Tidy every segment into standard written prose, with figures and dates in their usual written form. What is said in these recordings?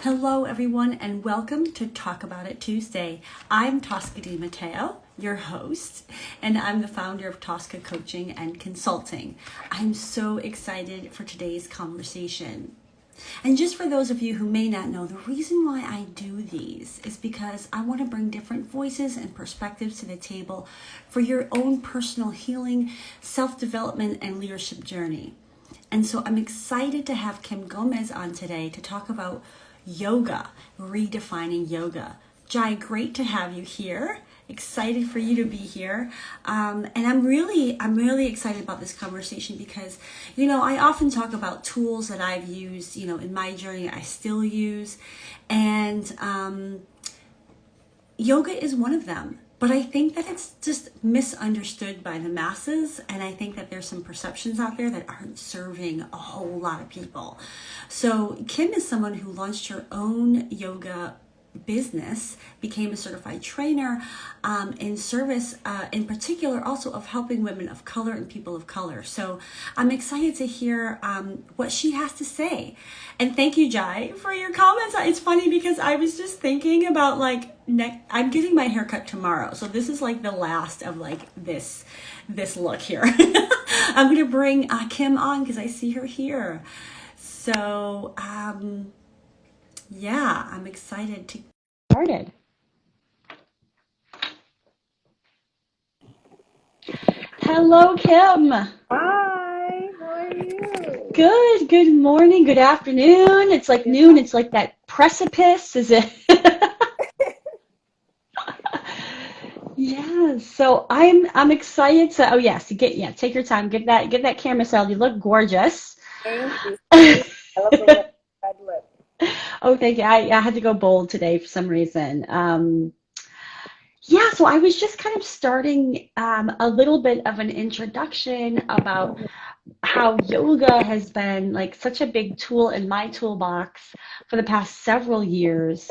Hello, everyone, and welcome to Talk About It Tuesday. I'm Tosca Di Matteo, your host, and I'm the founder of Tosca Coaching and Consulting. I'm so excited for today's conversation. And just for those of you who may not know, the reason why I do these is because I want to bring different voices and perspectives to the table for your own personal healing, self-development, and leadership journey. And so I'm excited to have Kim Gomez on today to talk about yoga, redefining yoga. Jai, great to have you here. Excited for you to be here. And I'm really excited about this conversation because, I often talk about tools that I've used, in my journey, I still use. And yoga is one of them. But I think that it's just misunderstood by the masses, and I think that there's some perceptions out there that aren't serving a whole lot of people. So Kim is someone who launched her own yoga business, became a certified trainer in service, in particular also of helping women of color and people of color. So I'm excited to hear what she has to say. And thank you, Jai, for your comments. It's funny because I was just thinking about I'm getting my haircut tomorrow. So this is like the last of this look here. I'm going to bring Kim on because I see her here. So, yeah, I'm excited to get started. Hello, Kim. Hi, how are you? Good morning, good afternoon. It's like noon, it's like that precipice, is it? Yeah, so I'm excited to, oh yes, take your time, get that camera settled. You look gorgeous. Thank you. I love the red lip. Oh, thank you. I had to go bold today for some reason. Yeah, so I was just kind of starting a little bit of an introduction about how yoga has been like such a big tool in my toolbox for the past several years.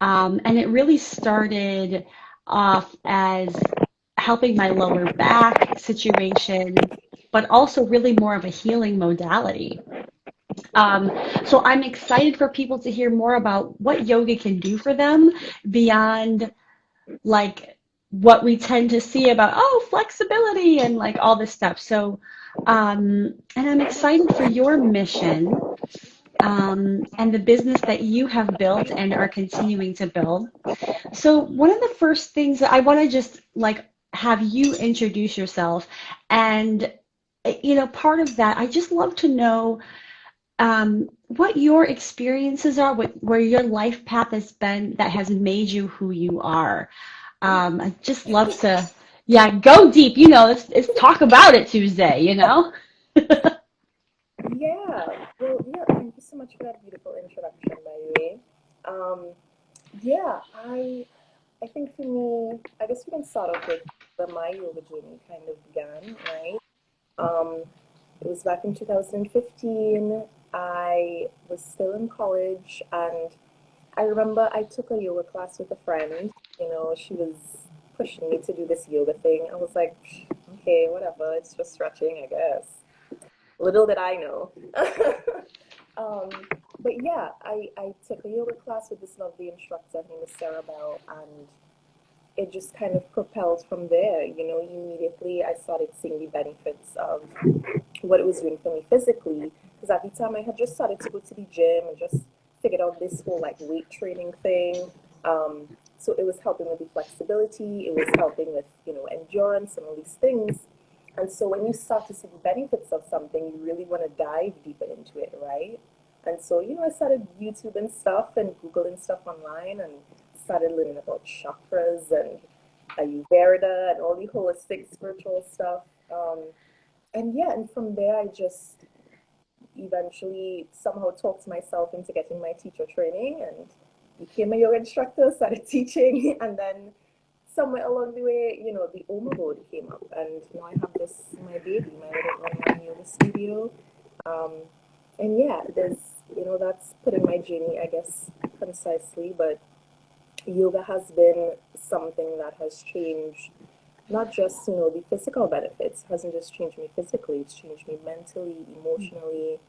And it really started off as helping my lower back situation, but also really more of a healing modality. So I'm excited for people to hear more about what yoga can do for them beyond like what we tend to see about, flexibility and like all this stuff. So, and I'm excited for your mission, and the business that you have built and are continuing to build. So one of the first things that I want to just have you introduce yourself, and part of that, I just love to know what your experiences are, where your life path has been that has made you who you are. I just love to, yeah, go deep. It's Talk About It Tuesday. Yeah, thank you so much for that beautiful introduction, by the way. Um, yeah, I think for me, I guess we can start off with where my yoga journey kind of began, right? Um, it was back in 2015. I was still in college, and I remember I took a yoga class with a friend. She was pushing me to do this yoga thing. I was like, okay, whatever, it's just stretching, I guess. Little did I know. um, but yeah, I took a yoga class with this lovely instructor named Sarah Bell, and it just kind of propelled from there. Immediately I started seeing the benefits of what it was doing for me physically. Because at the time I had just started to go to the gym and just figured out this whole weight training thing. So it was helping with the flexibility, it was helping with, endurance and all these things. And so when you start to see the benefits of something, you really want to dive deeper into it, right? And so, I started YouTube and stuff and Googling stuff online and started learning about chakras and Ayurveda and all the holistic spiritual stuff. And from there, I just eventually somehow talked myself into getting my teacher training and became a yoga instructor, started teaching, and then somewhere along the way, the Aum Abode came up, and now I have my baby, my little online yoga studio. Um, and yeah, that's put in my journey, I guess, concisely, but yoga has been something that has changed not just, the physical benefits, hasn't just changed me physically, it's changed me mentally, emotionally.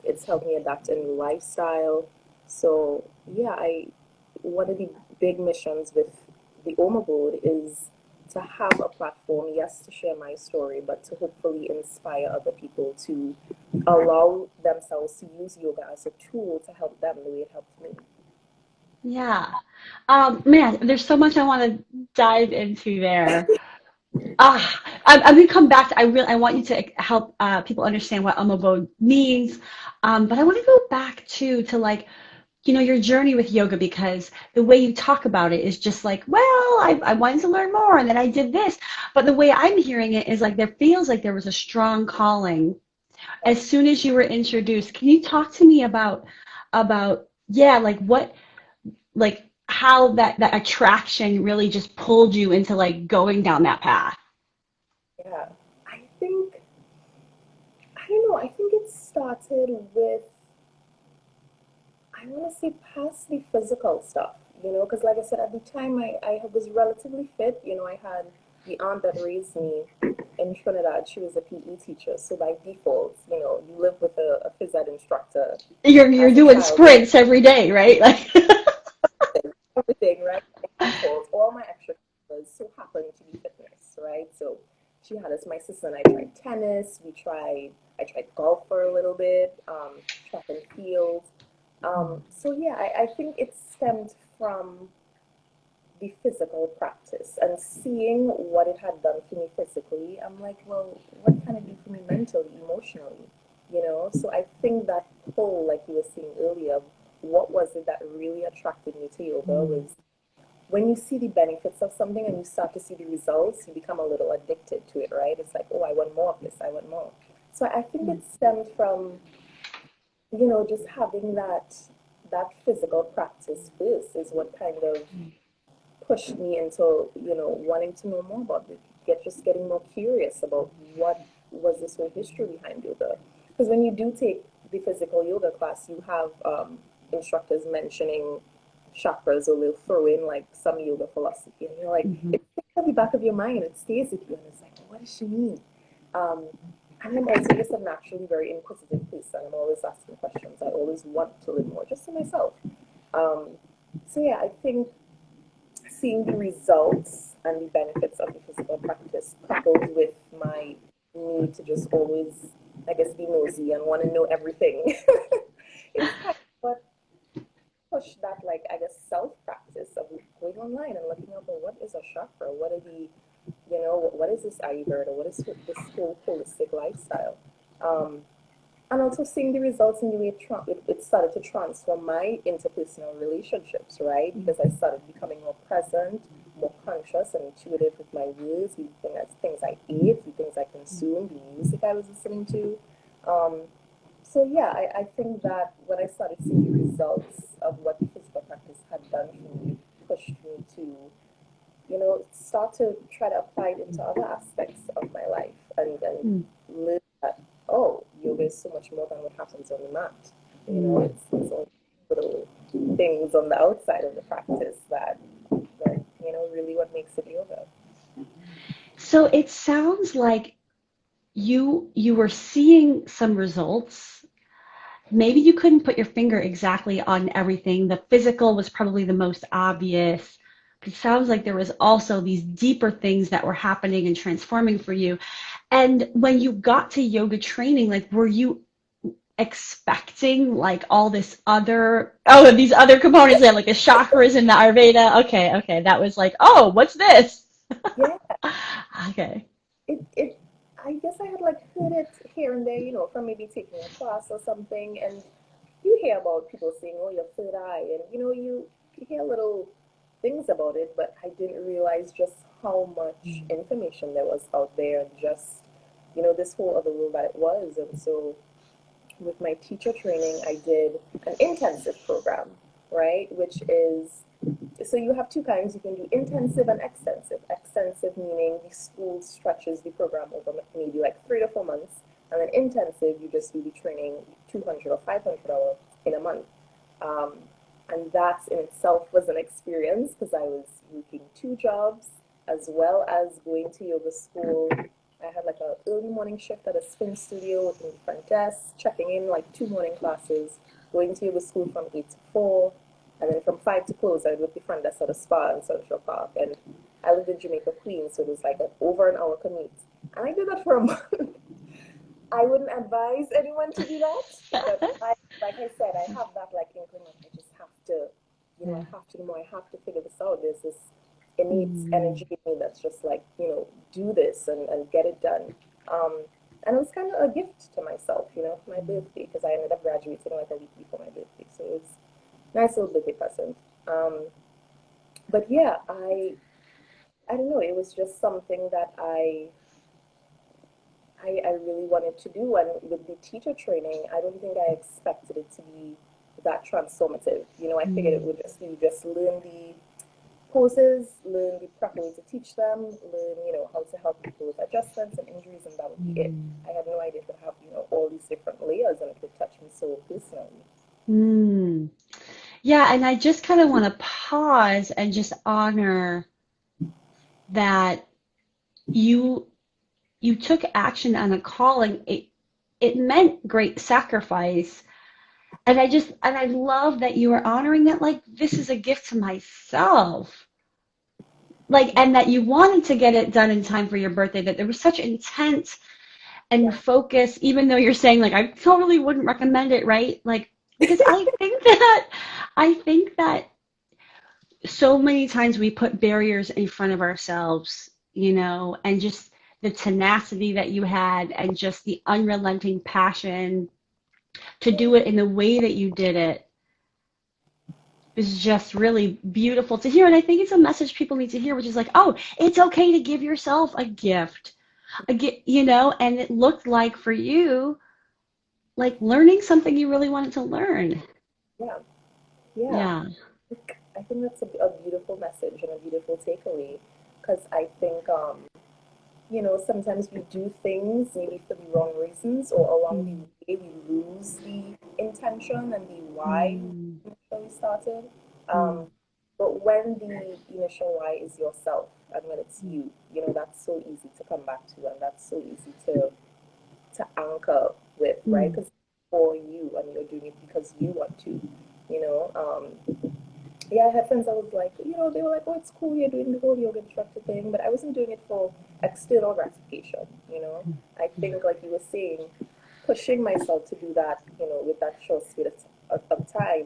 It's helped me adapt a new lifestyle. So yeah, one of the big missions with the Aum Abode is to have a platform, yes, to share my story, but to hopefully inspire other people to allow themselves to use yoga as a tool to help them the way it helped me. Yeah. Man, there's so much I want to dive into there. I'm going to come back to, I want you to help people understand what Aum Abode means. But I want to go back to like, your journey with yoga, because the way you talk about it is just like, well, I wanted to learn more and then I did this. But the way I'm hearing it is like there feels like there was a strong calling as soon as you were introduced. Can you talk to me about yeah, like what, like how that attraction really just pulled you into like going down that path? Yeah, I think, I don't know, I think it started with, I want to say past the physical stuff, because like I said, at the time I was relatively fit. I had the aunt that raised me in Trinidad. She was a PE teacher. So by default, you live with a phys ed instructor You're as a doing child. sprints every day, right? Like Everything, right? By default, all my extracurriculars so happened to be fitness, right? So she had us, my sister and I tried tennis. I tried golf for a little bit, track and field. So yeah, I think it stemmed from the physical practice and seeing what it had done for me physically. I'm like, well, what can it do for me mentally, emotionally? So I think that pull, like you were saying earlier, what was it that really attracted me to yoga was when you see the benefits of something and you start to see the results, you become a little addicted to it, right? It's like, oh, I want more of this, I want more. So I think it stemmed from, just having that physical practice first is what kind of pushed me into, wanting to know more about it, getting more curious about what was this whole history behind yoga. Because when you do take the physical yoga class, you have instructors mentioning chakras, or they'll throw in like some yoga philosophy, and you're like, it's at the back of your mind, it stays with you, and it's like, what does she mean? Um, and I'm also just a naturally very inquisitive person. I'm always asking questions. I always want to learn more, just to myself. Um, so yeah, I think seeing the results and the benefits of the physical practice coupled with my need to just always, I guess, be nosy and want to know everything. It's kind of what pushed that, like, I guess, self practice of going online and looking up, well, what is a chakra? What are the, what is this Ayurveda? What is this whole holistic lifestyle? Um, and also seeing the results in the way it started to transform my interpersonal relationships, right? Because I started becoming more present, more conscious and intuitive with my words, with things I ate, the things I consumed, the music I was listening to. Um, so yeah, I think that when I started seeing the results of what the physical practice had done for me, it pushed me to, start to try to apply it into other aspects of my life and live that, oh, yoga is so much more than what happens on the mat. It's all little things on the outside of the practice that really what makes it yoga. so it sounds like you were seeing some results. Maybe you couldn't put your finger exactly on everything. The physical was probably the most obvious. But it sounds like there was also these deeper things that were happening and transforming for you. And when you got to yoga training, like were you expecting like all this other these other components, like the chakras and the Ayurveda? Okay, that was like, oh, what's this? Yeah, Okay. it I guess I had like heard it here and there, from maybe taking a class or something, and you hear about people saying, "Oh, your third eye," and you hear little things about it, but I didn't realize just how much information there was out there, and just this whole other world that it was. And so, with my teacher training, I did an intensive program, right? Which is, so you have two kinds. You can do intensive and extensive. Extensive meaning the school stretches the program over maybe like 3 to 4 months, and then intensive, you just do the training 200 or 500 hours in a month. Um, and that in itself was an experience because I was working two jobs as well as going to yoga school. I had like a early morning shift at a spin studio with the front desk, checking in like two morning classes, going to yoga school from 8 to 4, and then from 5 to close, I would work the front desk at a spa in Central Park. And I lived in Jamaica, Queens, so it was like over an hour commute. And I did that for a month. I wouldn't advise anyone to do that, but like I said, I have that like inkling of I just have to, I have to know, I have to figure this out. There's this innate energy in me that's just like, do this and get it done. And it was kind of a gift to myself, for my birthday, because I ended up graduating like a week before my birthday. So it was a nice little birthday present. But yeah, I don't know, it was just something that I really wanted to do. And with the teacher training, I don't think I expected it to be that transformative. I figured it would just, you just learn the poses, learn the proper way to teach them, learn, how to help people with adjustments and injuries, and that would be it. I had no idea it would have, all these different layers, and it would touch me so personally. Yeah, and I just kind of want to pause and just honor that you you took action on a calling. It meant great sacrifice. And I love that you are honoring that, like, this is a gift to myself. Like, and that you wanted to get it done in time for your birthday, that there was such intent and Yeah, focus, even though you're saying, like, I totally wouldn't recommend it, right? Like, because I think that so many times we put barriers in front of ourselves, and just the tenacity that you had and just the unrelenting passion to do it in the way that you did it is just really beautiful to hear. And I think it's a message people need to hear, which is like, oh, it's okay to give yourself a gift, and it looked like for you, like learning something you really wanted to learn. yeah, yeah. Yeah. I think that's a beautiful message and a beautiful takeaway, because I think, sometimes we do things maybe for the wrong reasons, or along the way we lose the intention and the why Mm, we initially started. mm, Um, but when the initial why is yourself and when it's you, that's so easy to come back to, and that's so easy to anchor with, right? mm, Because for you, and you're doing it because you want to, you know. Yeah, I had friends that was like, they were like, oh, it's cool, you're doing the whole yoga instructor thing, but I wasn't doing it for external gratification. I think, like you were saying, pushing myself to do that, with that short space of time,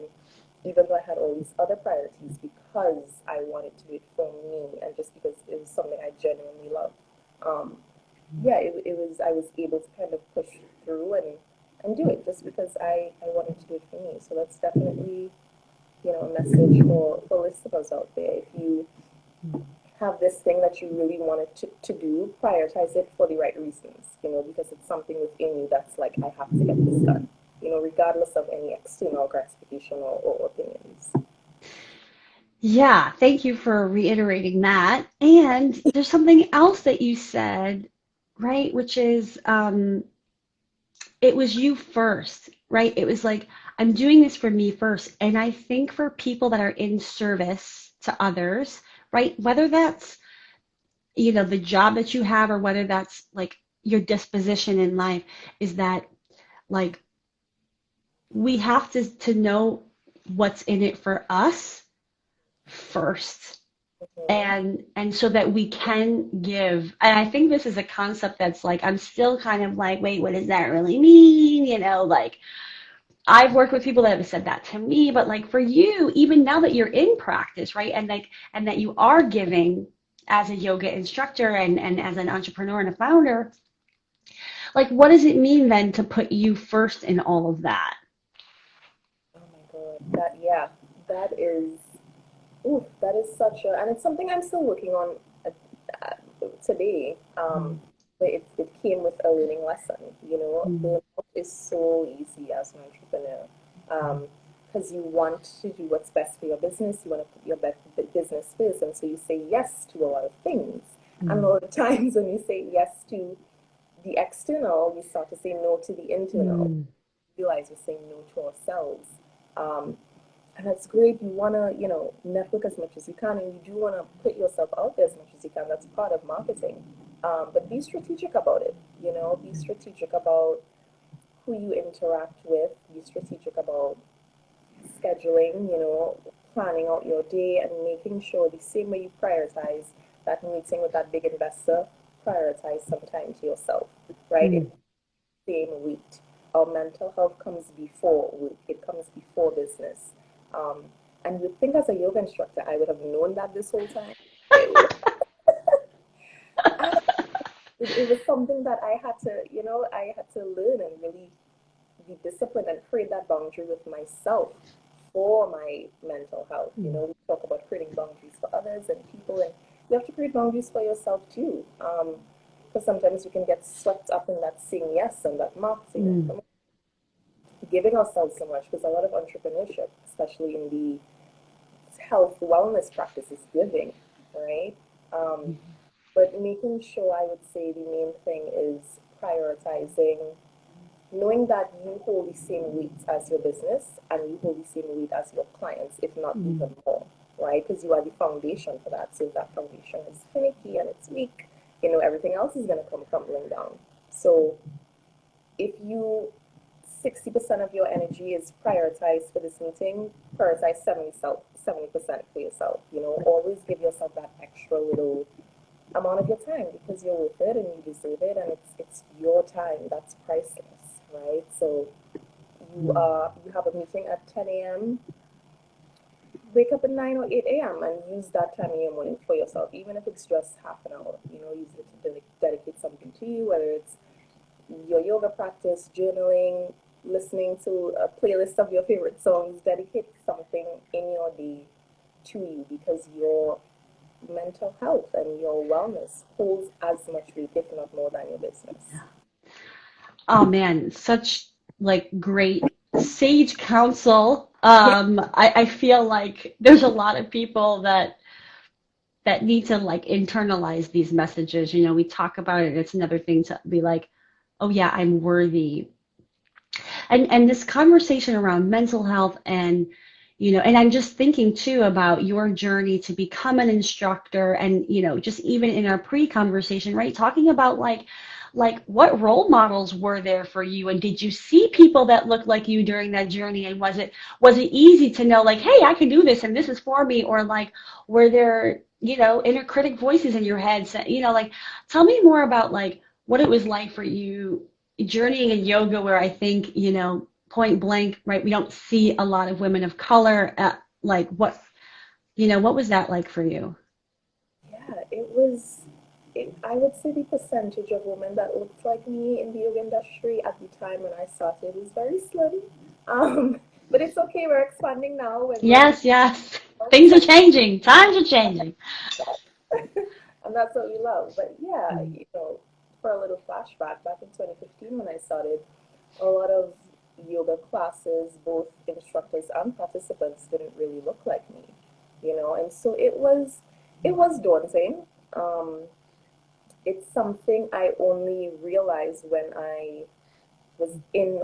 even though I had all these other priorities, because I wanted to do it for me and just because it was something I genuinely loved. Um, yeah, it was, I was able to kind of push through and do it just because I wanted to do it for me. So that's definitely, a message for listeners out there. If you have this thing that you really wanted to do, prioritize it for the right reasons, because it's something within you that's like, I have to get this done, regardless of any external gratification or opinions. Yeah, thank you for reiterating that. And there's something else that you said, right? Which is, it was you first, right? It was like, I'm doing this for me first. And I think for people that are in service to others, right? Whether that's, the job that you have or whether that's like your disposition in life, is that like we have to know what's in it for us first, Mm-hmm. and so that we can give. And I think this is a concept that's like, I'm still kind of like, wait, what does that really mean, like I've worked with people that have said that to me, but like for you, even now that you're in practice, right, and that you are giving as a yoga instructor and as an entrepreneur and a founder, like what does it mean then to put you first in all of that? Oh my God, yeah, that is, ooh, that is such a, and it's something I'm still working on today. But it came with a learning lesson. Burnout is so easy as an entrepreneur. Because you want to do what's best for your business, you want to put your business first, and so you say yes to a lot of things. And a lot of times when you say yes to the external, we start to say no to the internal. Realize we're saying no to ourselves. Um, and that's great. You want to, network as much as you can, and you do want to put yourself out there as much as you can. That's part of marketing. But be strategic about it. Be strategic about who you interact with. Be strategic about scheduling, planning out your day and making sure the same way you prioritize that meeting with that big investor, prioritize some time to yourself, right? It's the same weight. Our mental health comes before work, it comes before business. Um, and you think as a yoga instructor, I would have known that this whole time. It, I, it was something that I had to learn and really be disciplined and create that boundary with myself for my mental health. We talk about creating boundaries for others and people, and you have to create boundaries for yourself too. Because sometimes we can get swept up in that saying yes and that marketing, giving ourselves so much. Because a lot of entrepreneurship, especially in the health wellness practice, is giving, right? But making sure, I would say the main thing is prioritizing, knowing that you hold the same weight as your business and you hold the same weight as your clients, if not even more, right? Because you are the foundation for that. So if that foundation is finicky and it's weak, everything else is going to come crumbling down. So if you 60% of your energy is prioritized for this meeting, prioritize 70% for yourself. Always give yourself that extra little amount of your time because you're worth it and you deserve it, and it's your time that's priceless, right? So you have a meeting at 10 a.m. Wake up at 9 or 8 a.m. and use that time in your morning for yourself, even if it's just half an hour. Use it to dedicate something to you, whether it's your yoga practice, journaling, listening to a playlist of your favorite songs. Dedicate something in your day to you because your mental health and your wellness holds as much weight, if not more, than your business. Oh man, such like great sage counsel. I feel like there's a lot of people that need to like internalize these messages. We talk about it. It's another thing to be like, oh yeah, I'm worthy. And this conversation around mental health and and I'm just thinking too about your journey to become an instructor and just even in our pre-conversation, right? Talking about like what role models were there for you, and did you see people that looked like you during that journey, and was it easy to know like, hey, I can do this and this is for me, or like were there inner critic voices in your head like tell me more about like what it was like for you journeying in yoga, where I think point blank, right, we don't see a lot of women of color. Like what was that like for you? Yeah, it was. I would say the percentage of women that looked like me in the yoga industry at the time when I started was very slim. But it's okay. We're expanding now. We're growing. Yes, yes. Things are changing. Times are changing. And that's what we love. But yeah, Mm. for a little flashback, back in 2015 when I started, a lot of yoga classes, both instructors and participants, didn't really look like me, and so it was daunting. It's something I only realized when I was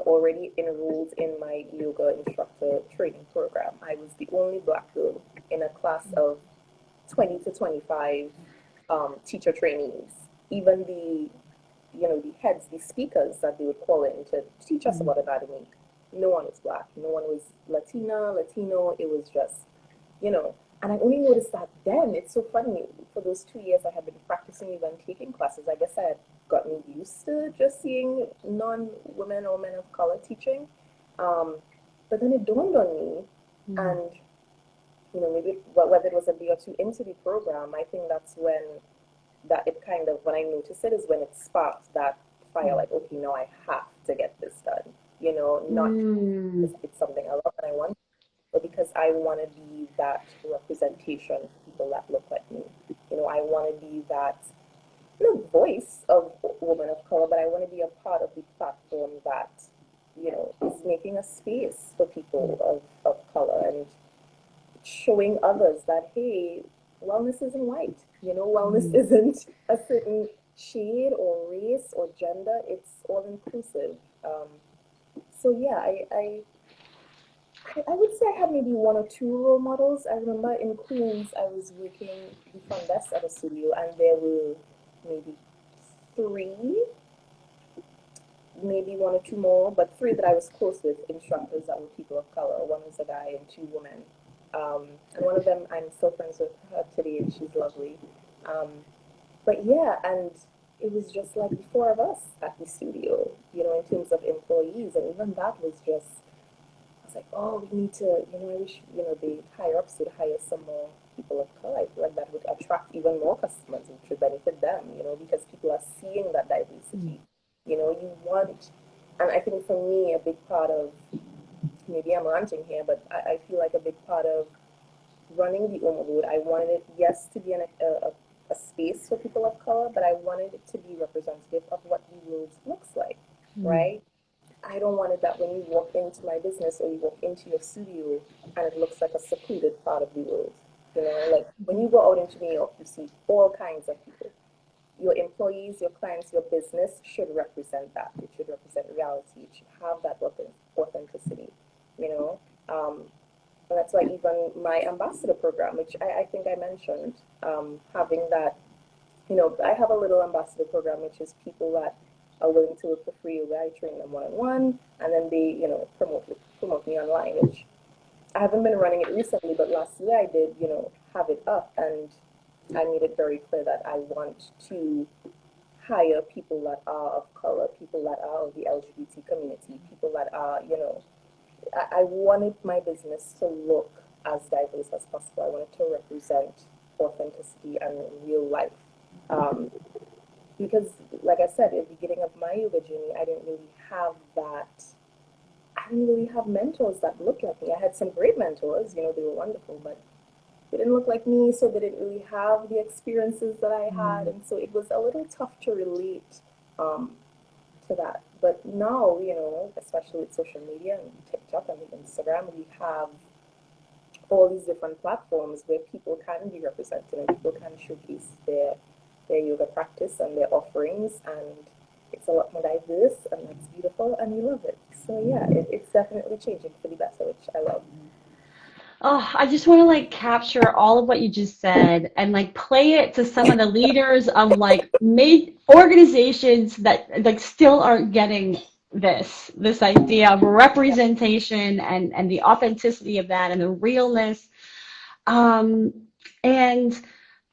already enrolled in my yoga instructor training program. I was the only black girl in a class of 20 to 25 teacher trainees. Even the heads, the speakers that they would call in to teach us about anatomy, no one was black. No one was Latina, Latino. It was just, you know, and I only noticed that then. It's so funny. For those 2 years I had been practicing even taking classes, I guess I had gotten used to just seeing non-women or men of color teaching. Um, but then it dawned on me, and maybe whether it was a day or two into the program, I think that's when when I noticed it is when it sparked that fire, like, okay, now I have to get this done. Not Mm. because it's something I love and I want, but because I want to be that representation for people that look like me. I want to be that voice of women of color, but I want to be a part of the platform that, is making a space for people of color and showing others that, hey, wellness isn't white. Wellness isn't a certain shade or race or gender. It's all inclusive. So yeah, I would say I had maybe one or two role models. I remember in Queens, I was working the front desk at a studio, and there were maybe three maybe one or two more, but three that I was close with, instructors that were people of color. One was a guy and two women. And one of them, I'm still friends with her today, and she's lovely. But yeah, and it was just like the four of us at the studio, in terms of employees, and even that was just, I was like, oh, we need to, I wish, the higher ups would hire some more people of color. I feel like that would attract even more customers, which would benefit them, because people are seeing that diversity. You want, and I think for me, a big part of, maybe I'm ranting here, but I feel like a big part of running the Aum Abode, I wanted it, yes, to be a space for people of color, but I wanted it to be representative of what the world looks like, right? I don't want it that when you walk into my business or you walk into your studio and it looks like a secluded part of the world. Like when you go out into New York, you see all kinds of people. Your employees, your clients, your business should represent that. It should represent reality. It should have that authenticity, you know. And that's why even my ambassador program, which I think I mentioned, having that, I have a little ambassador program, which is people that are willing to work for free yoga. I train them one-on-one, and then they, promote me online, which I haven't been running it recently, but last year I did, have it up, and I made it very clear that I want to hire people that are of color, people that are of the LGBT community, people that are, I wanted my business to look as diverse as possible. I wanted to represent authenticity and real life. Um, because, like I said, at the beginning of my yoga journey, I didn't really have that. I didn't really have mentors that looked like me. I had some great mentors, they were wonderful, but they didn't look like me, so they didn't really have the experiences that I had, and so it was a little tough to relate to that. But now, especially with social media and TikTok and Instagram, we have all these different platforms where people can be represented and people can showcase their yoga practice and their offerings, and it's a lot more diverse, and that's beautiful, and we love it. So yeah, it's definitely changing for the better, which I love. Oh, I just want to like capture all of what you just said and like play it to some of the leaders of like made organizations that like still aren't getting this idea of representation and the authenticity of that and the realness. Um, and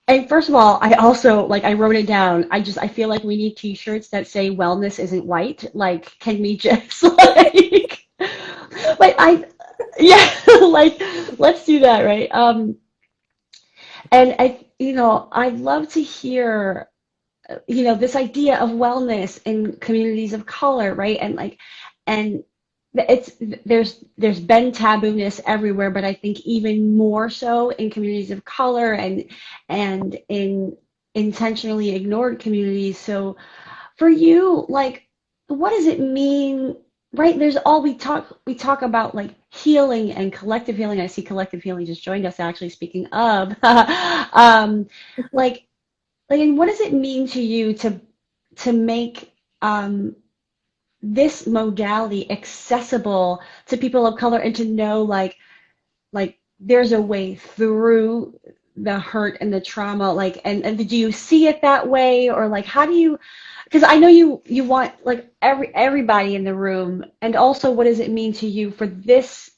and first of all, I also like I wrote it down. I feel like we need t-shirts that say wellness isn't white. Like, can we just like I yeah, like let's do that, right? And I'd love to hear, this idea of wellness in communities of color, right? And it's there's been taboo-ness everywhere, but I think even more so in communities of color and in intentionally ignored communities. So for you, like, what does it mean, right? There's all we talk about like healing and collective healing. I see collective healing just joined us actually, speaking of. Like and what does it mean to you to make this modality accessible to people of color and to know like there's a way through the hurt and the trauma, like and do you see it that way, or like how do you, because I know you want like everybody in the room, and also what does it mean to you for this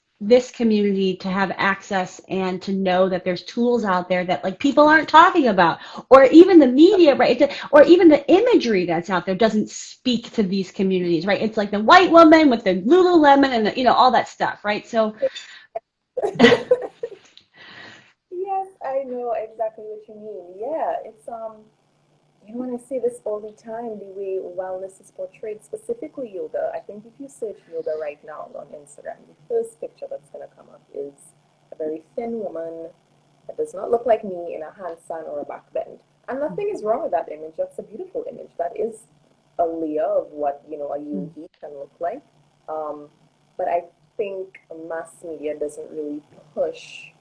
community to have access and to know that there's tools out there that like people aren't talking about, or even the media, right? Or even the imagery that's out there doesn't speak to these communities, right? It's like the white woman with the Lululemon and all that stuff, right? So Yes, I know exactly what you mean. Yeah, it's when I say this all the time, the way wellness is portrayed, specifically yoga. I think if you search yoga right now on Instagram, the first picture that's gonna come up is a very thin woman that does not look like me in a handstand or a back bend. And nothing is wrong with that image. That's a beautiful image. That is a layer of what a yogi can look like. Um, but I think mass media doesn't really push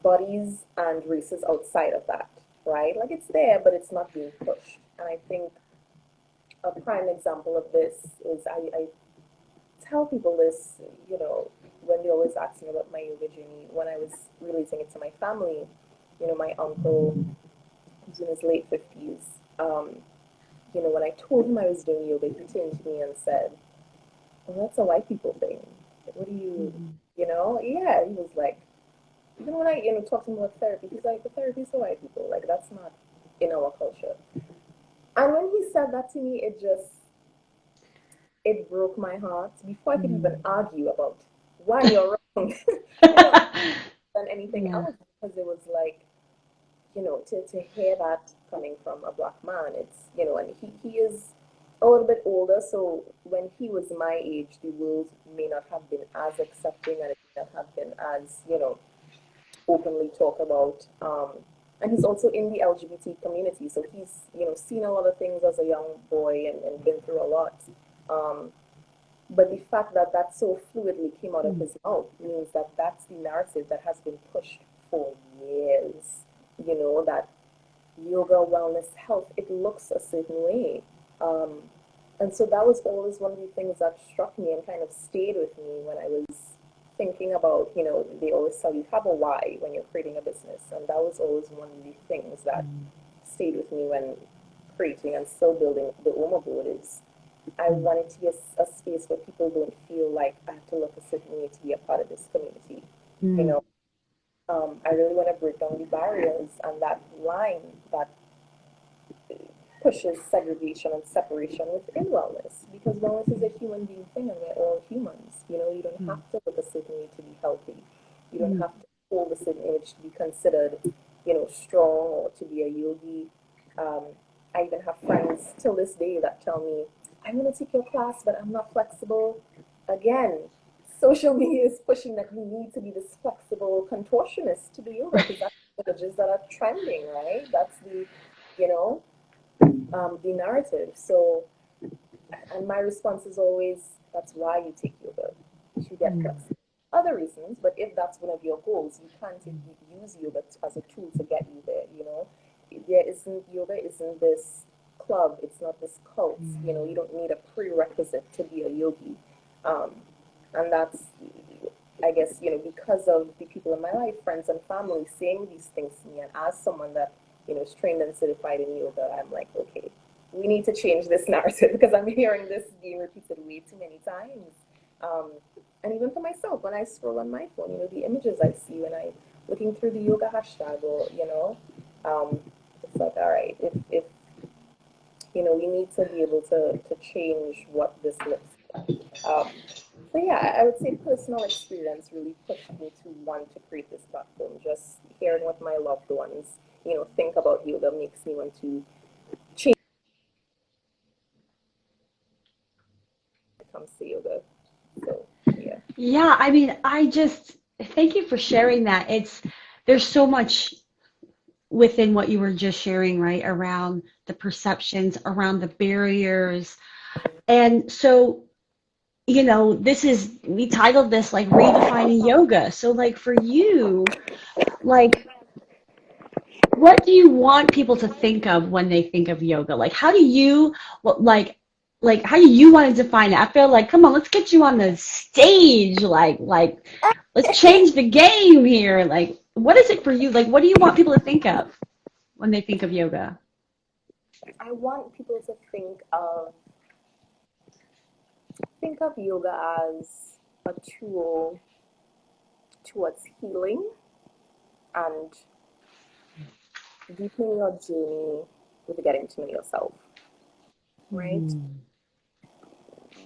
bodies and races outside of that, right? Like it's there, but it's not being pushed. And I think a prime example of this is I tell people this, when they always ask me about my yoga journey, when I was releasing it to my family, my uncle, who's in his late 50s, when I told him I was doing yoga, he turned to me and said, "Well, that's a white people thing. What do you, Mm-hmm. Yeah." He was like, even when I, talked to him about therapy, he's like, "The therapy is for white people. Like, that's not in our culture." And when he said that to me, it broke my heart. Before I could even argue about why you're wrong, than anything Yeah. else, because it was like, to hear that coming from a black man, and he is a little bit older, so when he was my age, the world may not have been as accepting, and it may not have been as, openly talked about. And he's also in the LGBT community, so he's, seen a lot of things as a young boy and been through a lot. Um, but the fact that that so fluidly came out of his mouth means that that's the narrative that has been pushed for years. That yoga, wellness, health, it looks a certain way. Um, and so that was always one of the things that struck me and kind of stayed with me when I was thinking about, they always tell you have a why when you're creating a business. And that was always one of the things that stayed with me when creating and still building the Aum Abode is I want it to be a space where people don't feel like I have to look a certain way to be a part of this community. You know, I really want to break down the barriers and that line that pushes segregation and separation within wellness, because wellness is a human being thing and we're all humans. You don't have to look a certain way to be healthy. You don't have to hold a certain image to be considered, strong or to be a yogi. Um, I even have friends till this day that tell me, "I'm going to take your class, but I'm not flexible." Again, social media is pushing that you need to be this flexible contortionist to do yoga because that's the images that are trending, right? That's you know, the narrative. So, and my response is always, that's why you take yoga, to get flexible. Other reasons, but if that's one of your goals, you can't use yoga as a tool to get you there. Yoga isn't this club. It's not this cult. You don't need a prerequisite to be a yogi, um, and that's, I guess, because of the people in my life, friends and family, saying these things to me, and as someone that is trained and certified in yoga, I'm like, okay, we need to change this narrative because I'm hearing this being repeated way too many times. Um, and even for myself, when I scroll on my phone, the images I see when I'm looking through the yoga hashtag, or it's like, all right, if we need to be able to change what this looks like. So yeah, I would say personal experience really pushed me to want to create this platform. Just hearing what my loved ones, think about yoga makes me want to change when it comes to yoga. So yeah. Yeah, I mean, I just thank you for sharing that. There's so much within what you were just sharing, right? Around the perceptions, around the barriers. And so, we titled this like redefining yoga. So like for you, like what do you want people to think of when they think of yoga? Like how do you like how do you want to define it? I feel like come on, let's get you on the stage. Like let's change the game here. Like what is it for you? Like what do you want people to think of when they think of yoga? I want people to think of yoga as a tool towards healing and deepening your journey with getting to know yourself, right?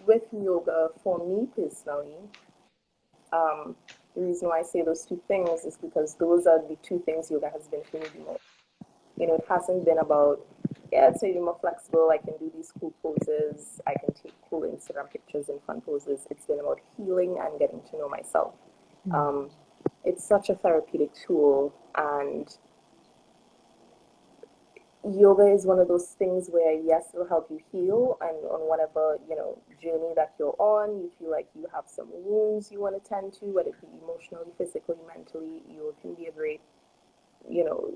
With yoga, for me personally, the reason why I say those two things is because those are the two things yoga has been for me the most. It hasn't been about, yeah, it's maybe more flexible, I can do these cool poses, I can take cool Instagram pictures and fun poses. It's been about healing and getting to know myself. Um, it's such a therapeutic tool, and yoga is one of those things where, yes, it will help you heal, and on whatever journey that you're on, you feel like you have some wounds you want to tend to, whether it be emotionally, physically, mentally, yoga can be a great you know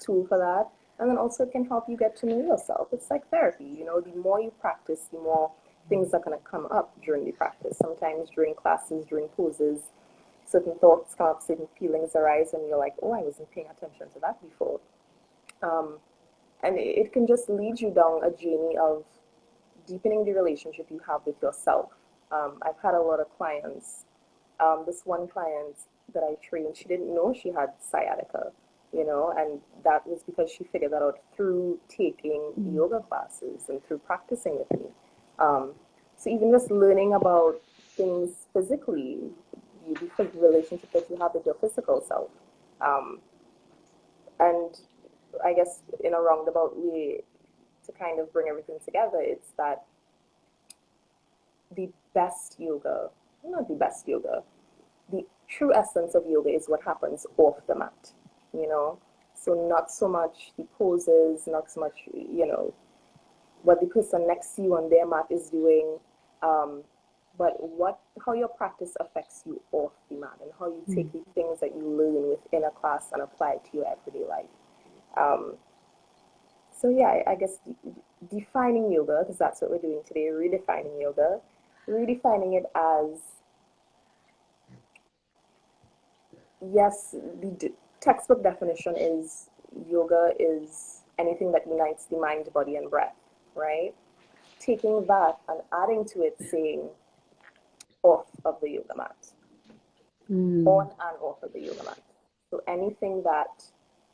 tool for that. And then also it can help you get to know yourself. It's like therapy. The more you practice, the more things are going to come up during the practice. Sometimes during classes, during poses, certain thoughts come up, certain feelings arise, and you're like, oh, I wasn't paying attention to that before. um, And it can just lead you down a journey of deepening the relationship you have with yourself. I've had a lot of clients. This one client that I trained, she didn't know she had sciatica, and that was because she figured that out through taking yoga classes and through practicing with me. So even just learning about things physically, the relationship that you have with your physical self. Um, and I guess in a roundabout way, to kind of bring everything together, it's that the best yoga, not the best yoga, the true essence of yoga is what happens off the mat, you know? So not so much the poses, not so much, what the person next to you on their mat is doing, but how your practice affects you off the mat and how you take the things that you learn within a class and apply it to your everyday life. So yeah, I guess defining yoga, because that's what we're doing today, redefining yoga, redefining it as, yes, the textbook definition is yoga is anything that unites the mind, body, and breath, right? Taking that and adding to it saying off of the yoga mat, on and off of the yoga mat. So anything that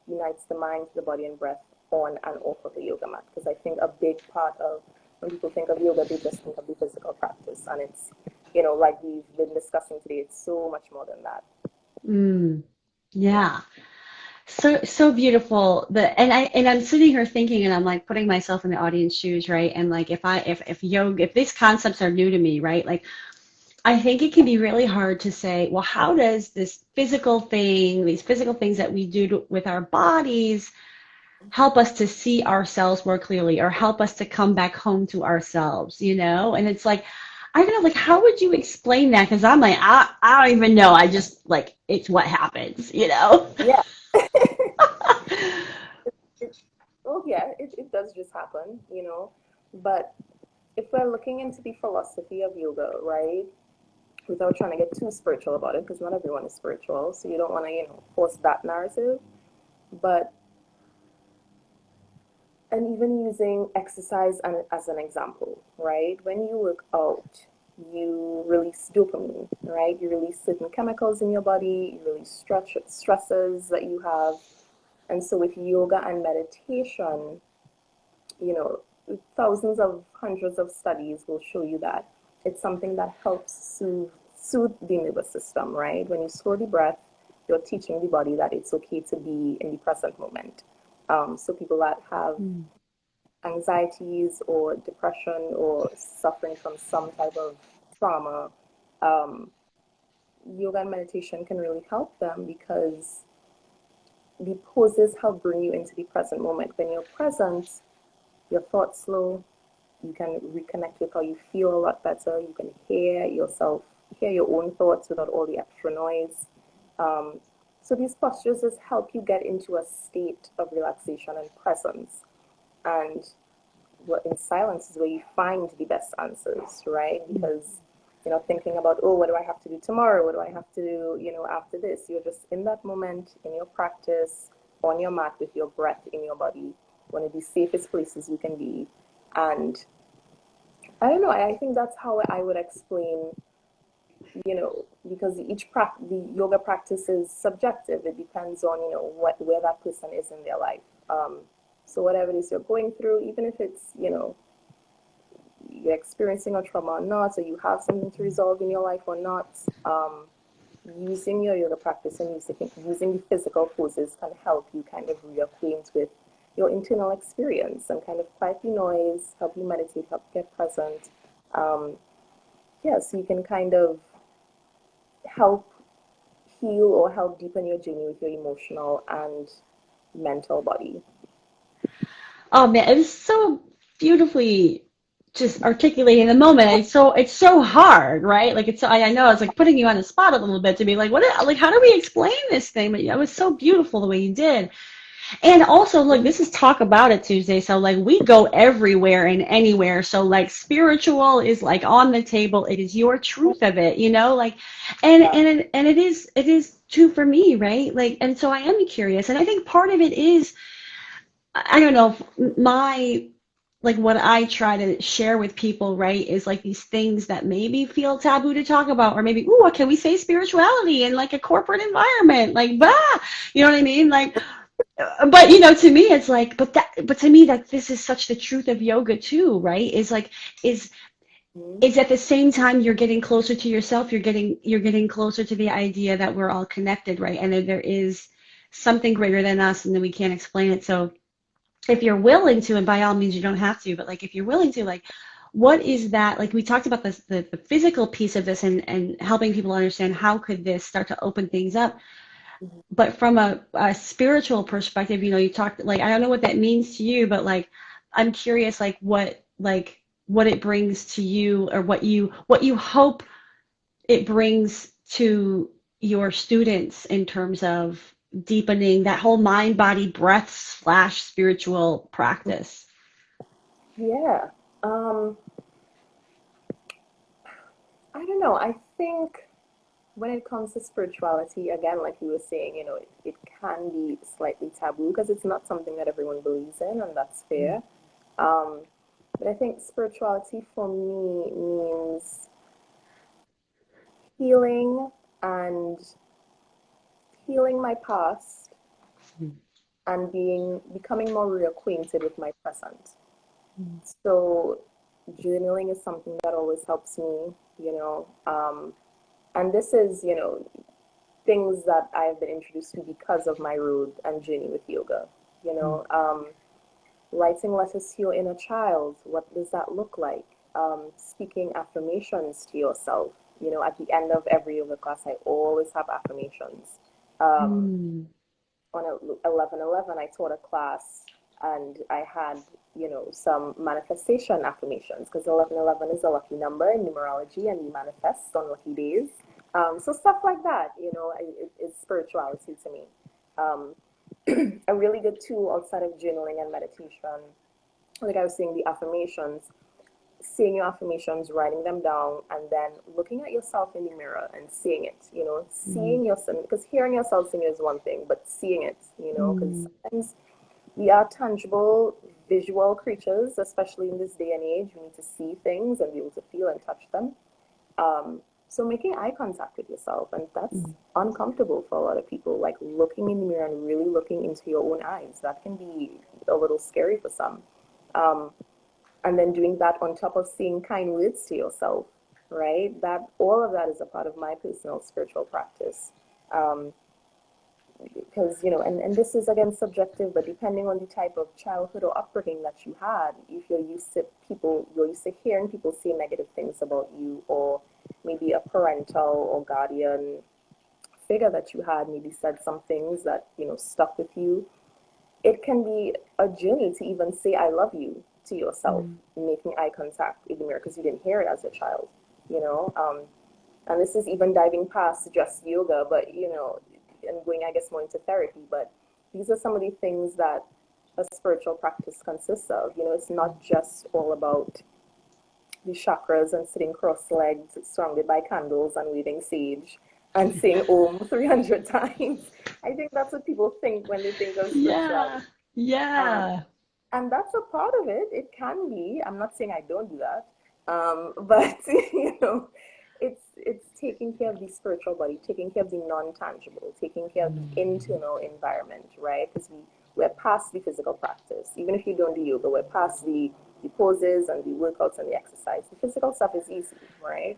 unites the mind, the body, and breath on and off of the yoga mat. Because I think a big part of when people think of yoga, they just think of the physical practice. And it's, like we've been discussing today, it's so much more than that. Yeah. So beautiful. I'm sitting here thinking, and I'm like putting myself in the audience shoes, right? And like if these concepts are new to me, right? Like I think it can be really hard to say, well, how does these physical things that we do with our bodies help us to see ourselves more clearly or help us to come back home to ourselves, And it's like, I don't know, like, how would you explain that? Because I'm like, I don't even know. I just, like, it's what happens. Yeah. Well, yeah, it does just happen, But if we're looking into the philosophy of yoga, right, without trying to get too spiritual about it, because not everyone is spiritual, so you don't want to, force that narrative. But, and even using exercise as an example, right? When you work out, you release dopamine, right? You release certain chemicals in your body, you release stresses that you have. And so with yoga and meditation, you know, thousands of hundreds of studies will show you that it's something that helps soothe the nervous system, right? When you slow the breath, you're teaching the body that it's okay to be in the present moment. So people that have anxieties or depression or suffering from some type of trauma, um, yoga and meditation can really help them because the poses help bring you into the present moment. When you're present, your thoughts slow, you can reconnect with how you feel a lot better. You can hear yourself, hear your own thoughts without all the extra noise. So these postures just help you get into a state of relaxation and presence. And in silence is where you find the best answers, right? Because, thinking about, oh, what do I have to do tomorrow? What do I have to do, after this? You're just in that moment, in your practice, on your mat with your breath in your body, one of the safest places you can be. And I don't know, I think that's how I would explain, because the yoga practice is subjective. It depends on, where that person is in their life. So whatever it is you're going through, even if it's, you're experiencing a trauma or not, or you have something to resolve in your life or not, using your yoga practice and using the physical poses can help you kind of reacquaint with your internal experience and kind of quiet the noise, help you meditate, help you get present. So you can kind of help heal or help deepen your journey with your emotional and mental body. Oh man, it was so beautifully just articulating the moment. It's so hard, right? Like I know it's like putting you on the spot a little bit to be like, like how do we explain this thing? But it was so beautiful the way you did. And also, look, this is Talk About It Tuesday, so like we go everywhere and anywhere. So like spiritual is like on the table. It is your truth of it, like, and it is true for me, right? Like, and so I am curious, and I think part of it is I don't know, my like what I try to share with people, right, is like these things that maybe feel taboo to talk about, or maybe, ooh, what can we say spirituality in like a corporate environment? Like, bah, you know what I mean? Like, but to me, it's like, but to me, like, this is such the truth of yoga too, right? Is like, is Mhm. is at the same time you're getting closer to yourself, you're getting closer to the idea that we're all connected, right? And that there is something greater than us, and that we can't explain it. So if you're willing to, and by all means you don't have to, but like if you're willing to, like what is that? Like we talked about this, the physical piece of this, and helping people understand how could this start to open things up. Mhm. But from a spiritual perspective, you talked, like I don't know what that means to you, but like I'm curious, like what it brings to you, or what you hope it brings to your students in terms of deepening that whole mind body breath slash spiritual practice. Yeah. Um, I don't know. I think when it comes to spirituality, again, like you were saying, it can be slightly taboo because it's not something that everyone believes in, and that's fair. Um, but I think spirituality for me means healing and healing my past and becoming more reacquainted with my present. So journaling is something that always helps me, and this is, things that I've been introduced to because of my road and journey with yoga. You know, um, Writing letters to your inner child. What does that look like? Speaking affirmations to yourself. At the end of every yoga class, I always have affirmations. Um, Mm. on 11/11, I taught a class and I had, some manifestation affirmations because 11/11 is a lucky number in numerology and you manifest on lucky days. So stuff like that, it's spirituality to me. Um, a really good tool outside of journaling and meditation, like I was saying, the affirmations, seeing your affirmations, writing them down, and then looking at yourself in the mirror and seeing it, Mm. seeing yourself, because hearing yourself sing is one thing, but seeing it, because Mm. sometimes we are tangible, visual creatures, especially in this day and age. We need to see things and be able to feel and touch them. So making eye contact with yourself, and that's Mm. uncomfortable for a lot of people, like looking in the mirror and really looking into your own eyes. That can be a little scary for some. Um, and then doing that on top of saying kind words to yourself, right? That all of that is a part of my personal spiritual practice. Um, because and this is again subjective, but depending on the type of childhood or upbringing that you had, if you're used to hearing people say negative things about you, or maybe a parental or guardian figure that you had maybe said some things that stuck with you. It can be a journey to even say I love you to yourself, Mm. making eye contact in the mirror because you didn't hear it as a child, you know. And this is even diving past just yoga, but and going, I guess, more into therapy. But these are some of the things that a spiritual practice consists of. It's not just all about the chakras and sitting cross-legged, surrounded by candles and waving sage and saying Om 300 times. I think that's what people think when they think of spirituality. Yeah. Um, Yeah. and that's a part of it. It can be. I'm not saying I don't do that, but it's taking care of the spiritual body, taking care of the non-tangible, taking care of the internal environment, right? Because we're past the physical practice. Even if you don't do yoga, we're past the poses and the workouts and the exercise. The physical stuff is easy, right?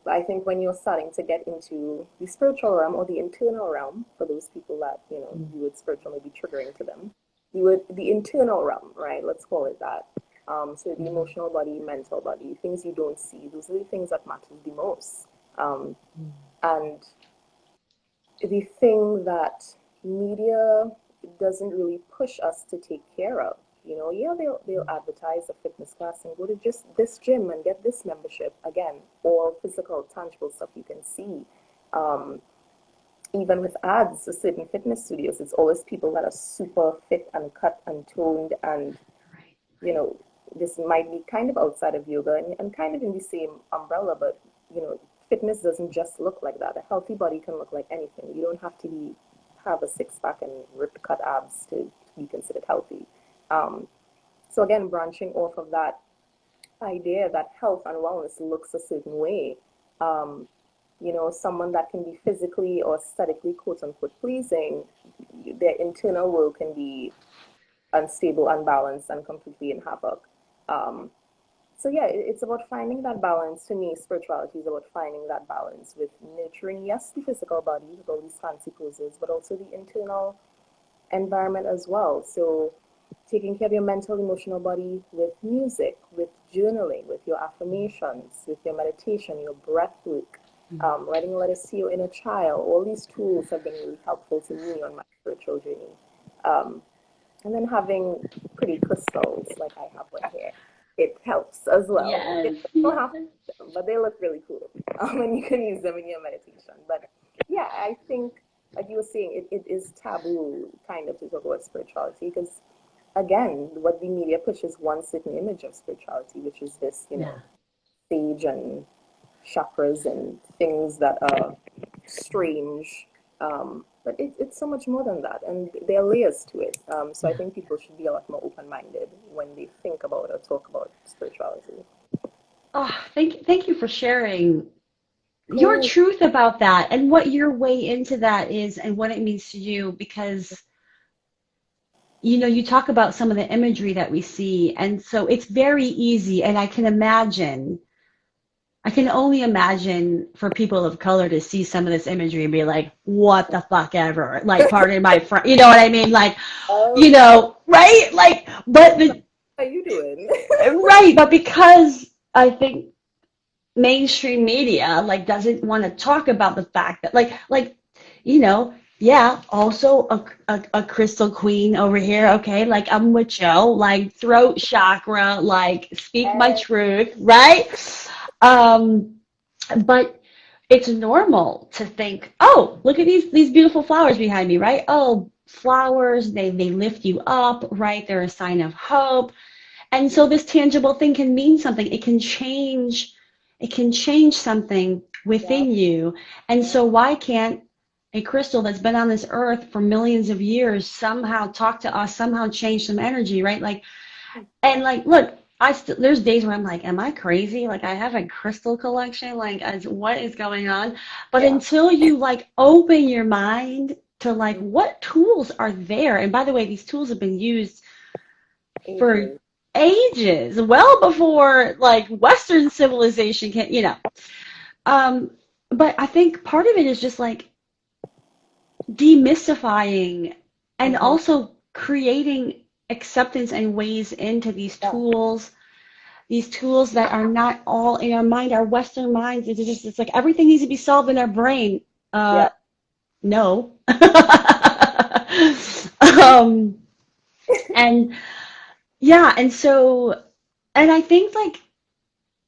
But I think when you're starting to get into the spiritual realm or the internal realm, for those people that, Mm. the word spiritual may be triggering to them, the internal realm, right? Let's call it that. So the Mm. emotional body, mental body, things you don't see, those are the things that matter the most. Um, and the thing that media doesn't really push us to take care of. Yeah, they'll advertise a fitness class and go to just this gym and get this membership. Again, all physical, tangible stuff you can see. Um, Even with ads for certain fitness studios, it's always people that are super fit and cut and toned, and Right. you know, this might be kind of outside of yoga and kind of in the same umbrella, but fitness doesn't just look like that. A healthy body can look like anything. You don't have to have a six pack and ripped cut abs to be considered healthy. So again, branching off of that idea that health and wellness looks a certain way. Someone that can be physically or aesthetically quote unquote pleasing, their internal world can be unstable, unbalanced, and completely in havoc. So yeah, it's about finding that balance. To me, spirituality is about finding that balance with nurturing, yes, the physical body with all these fancy poses, but also the internal environment as well. So taking care of your mental, emotional body with music, with journaling, with your affirmations, with your meditation, your breath work, writing a letter to your inner child. All these tools have been really helpful to me on my spiritual journey. And then having pretty crystals, like I have one here, it helps as well. Yes. You don't have to use them, but they look really cool. And you can use them in your meditation. But yeah, I think, like you were saying, it is taboo kind of to talk about spirituality because, again, what the media pushes one certain image of spirituality, which is this, sage and chakras and things that are strange. But it's so much more than that, and there are layers to it. So I think people should be a lot more open-minded when they think about or talk about spirituality. Oh, thank you for sharing your Cool. truth about that and what your way into that is and what it means to you because you talk about some of the imagery that we see and so it's very easy and I can only imagine for people of color to see some of this imagery and be like, what the fuck ever? Like, pardon my friend, you know what I mean? Like, Oh, right? Like, but how you doing? right, but because I think mainstream media like doesn't want to talk about the fact that yeah, also a crystal queen over here, okay, like I'm with Joe, like throat chakra, like speak my And truth, right? um but it's normal to think, oh, look at these beautiful flowers behind me, right? Oh, flowers, they lift you up, right? They're a sign of hope. And so this tangible thing can mean something. It can change something yeah, within you. And yeah, so why can't a crystal that's been on this earth for millions of years somehow talk to us, somehow change some energy, right? Like, and like, look, there's days where I'm like, am I crazy? Like I have a crystal collection, like what is going on? But yeah. until you like open your mind to like what tools are there, and by the way, these tools have been used for Ages. ages, well before like Western civilization can. Um, but I think part of it is just like demystifying and Mm-hmm. also creating acceptance and ways into Yeah, these tools that are not all in our mind, our Western minds. It's like everything needs to be solved in our brain. yeah. No. um, and yeah, and so, and I think like,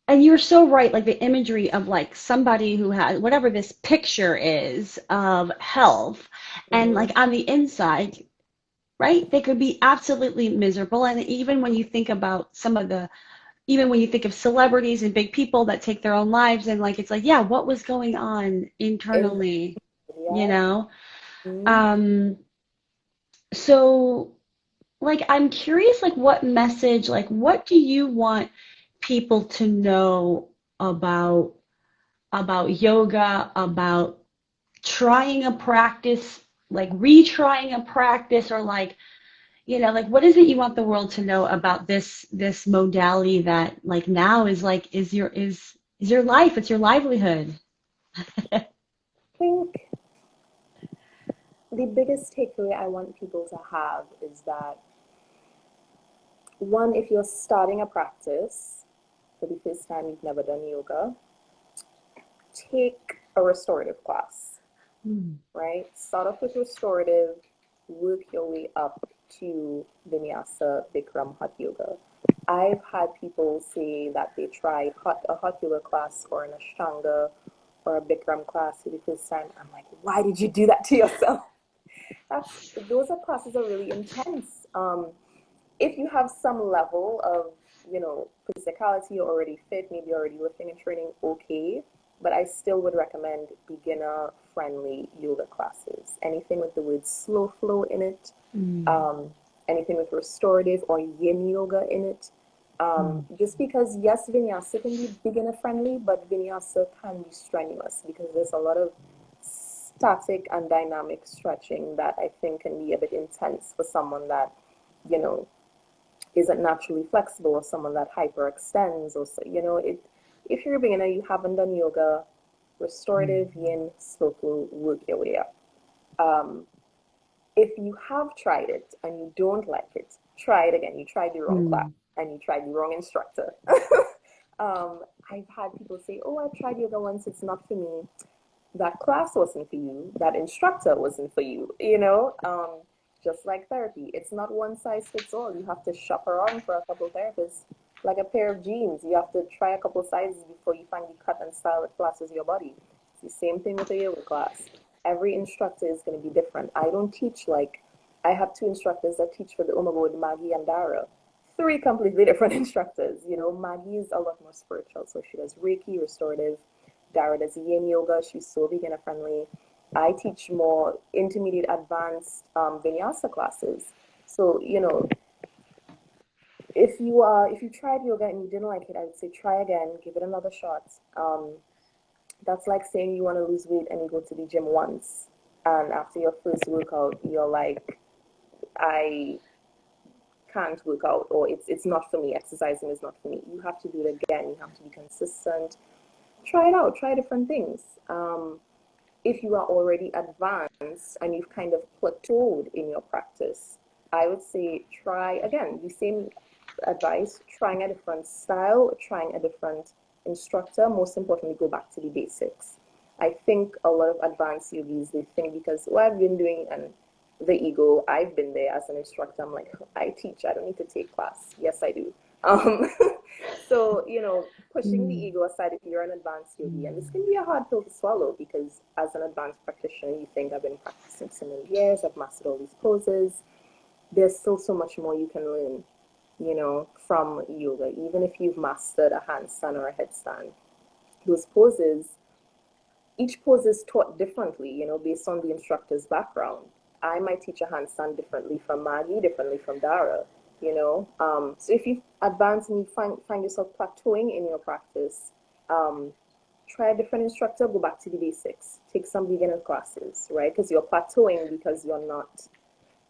and you're so right, like the imagery of like somebody who has whatever this picture is of health, and Mm-hmm. like on the inside, right? They could be absolutely miserable. And even when you think about even when you think of celebrities and big people that take their own lives, and like it's like, yeah, what was going on Exactly. internally, you Yeah. know? Mm-hmm. Um, so like I'm curious, like what message, like what do you want people to know about yoga, about trying a practice, like retrying a practice, or like, like what is it you want the world to know about this modality that like now is like is your life, it's your livelihood. I think the biggest takeaway I want people to have is that one, if you're starting a practice for the first time, you've never done yoga, take a restorative class, Hmm. right? Start off with restorative, work your way up to Vinyasa, Bikram, Hot Yoga. I've had people say that they tried a hot yoga class or an Ashtanga or a Bikram class for the first time. I'm like, why did you do that to yourself? Those are classes are really intense. If you have some level of, physicality, you're already fit, maybe already lifting and training, okay. But I still would recommend beginner friendly yoga classes. Anything with the word slow flow in it. Hmm. Um, anything with restorative or yin yoga in it. Just because, yes, vinyasa can be beginner friendly, but vinyasa can be strenuous because there's a lot of static and dynamic stretching that I think can be a bit intense for someone that, you know, isn't naturally flexible, or someone that hyperextends, or if you're a beginner, you haven't done yoga, restorative, yin, slow flow, work your way up. If you have tried it and you don't like it, try it again. You tried the wrong class and you tried the wrong instructor. I've had people say, oh, I tried yoga once, it's not for me. That class wasn't for you, that instructor wasn't for you, just like therapy. It's not one size fits all. You have to shop around for a couple therapists. Like a pair of jeans, you have to try a couple sizes before you find the cut and style that flatters your body. It's the same thing with a yoga class. Every instructor is going to be different. I don't teach like, I have two instructors that teach for the Aum Abode, Maggie and Dara. Three completely different instructors. Maggie is a lot more spiritual, so she does Reiki, restorative. Dara does yin yoga. She's so beginner friendly. I teach more intermediate, advanced vinyasa classes. So if you tried yoga and you didn't like it, I would say try again, give it another shot. That's like saying you want to lose weight and you go to the gym once, and after your first workout, you're like, I can't work out, or it's not for me. Exercising is not for me. You have to do it again. You have to be consistent. Try it out. Try different things. If you are already advanced and you've kind of plateaued in your practice, I would say try again. The same advice, trying a different style, trying a different instructor. Most importantly, go back to the basics. I think a lot of advanced yogis, they think because what I've been doing and the ego, I've been there as an instructor. I'm like, I teach, I don't need to take class. Yes, I do. Um, so, pushing the ego aside if you're an advanced yogi, and this can be a hard pill to swallow because as an advanced practitioner, you think I've been practicing so many years, I've mastered all these poses. There's still so much more you can learn, from yoga. Even if you've mastered a handstand or a headstand, those poses, each pose is taught differently, based on the instructor's background. I might teach a handstand differently from Maggie, differently from Dara. So if you advance and you find yourself plateauing in your practice, try a different instructor, go back to the basics, take some beginner classes, right? Because you're plateauing because you're not,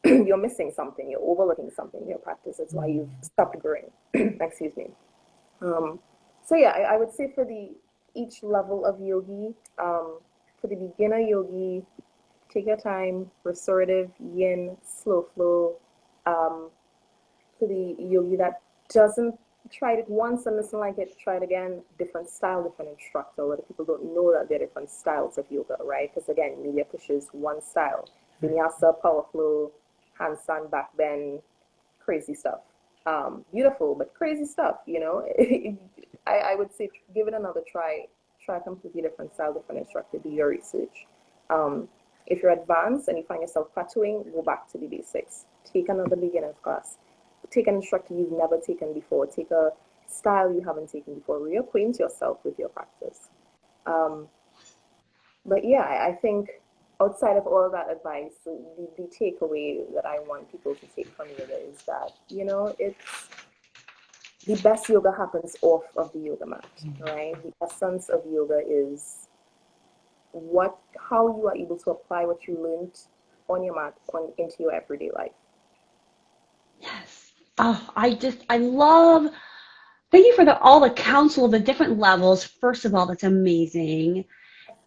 you're missing something, you're overlooking something in your practice. That's why you've stopped growing. Excuse me. So yeah, I would say for each level of yogi, for the beginner yogi, take your time, restorative, yin, slow flow. For the yogi that doesn't tried it once and doesn't like it, try it again, different style, different instructor. A lot of people don't know that there are different styles of yoga, right? Because again, media pushes one style. Vinyasa, power flow, handstand, back bend, crazy stuff. Beautiful, but crazy stuff, I would say give it another try. Try a completely different style, different instructor, do your research. If you're advanced and you find yourself plateauing, go back to the basics. Take another beginner's class. Take an instructor you've never taken before. Take a style you haven't taken before. Reacquaint yourself with your practice. But yeah, I think outside of all that advice, the takeaway that I want people to take from yoga is that, it's the best yoga happens off of the yoga mat, right? The essence of yoga is how you are able to apply what you learned on your mat into your everyday life. Yes. Oh, I love, thank you for all the counsel, the different levels. First of all, that's amazing.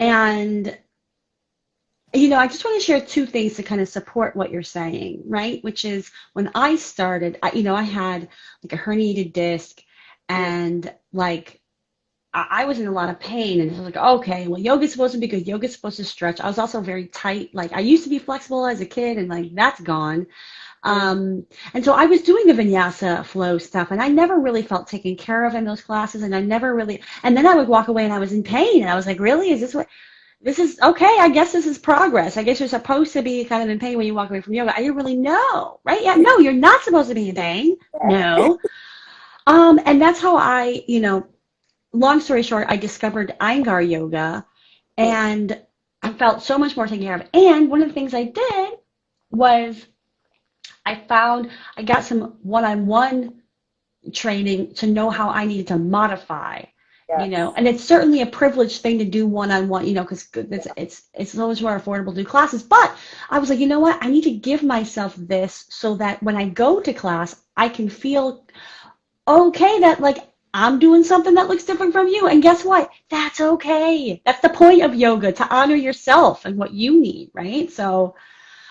And, I just want to share two things to kind of support what you're saying, right? Which is when I started, I had like a herniated disc and like, I was in a lot of pain and it was like, okay, well, yoga's supposed to be good. Yoga's supposed to stretch. I was also very tight. Like I used to be flexible as a kid and like that's gone. And so I was doing the vinyasa flow stuff and I never really felt taken care of in those classes and and then I would walk away and I was in pain and I was like, really? This is okay. I guess this is progress. I guess you're supposed to be kind of in pain when you walk away from yoga. I didn't really know, right? Yeah, no, you're not supposed to be in pain. No. And that's how long story short, I discovered Iyengar yoga and I felt so much more taken care of. And one of the things I did was I got some one-on-one training to know how I needed to modify, Yes. and it's certainly a privileged thing to do one-on-one, because it's so much more affordable to do classes. But I was like, you know what? I need to give myself this so that when I go to class, I can feel okay that like I'm doing something that looks different from you. And guess what? That's okay. That's the point of yoga, to honor yourself and what you need, right? So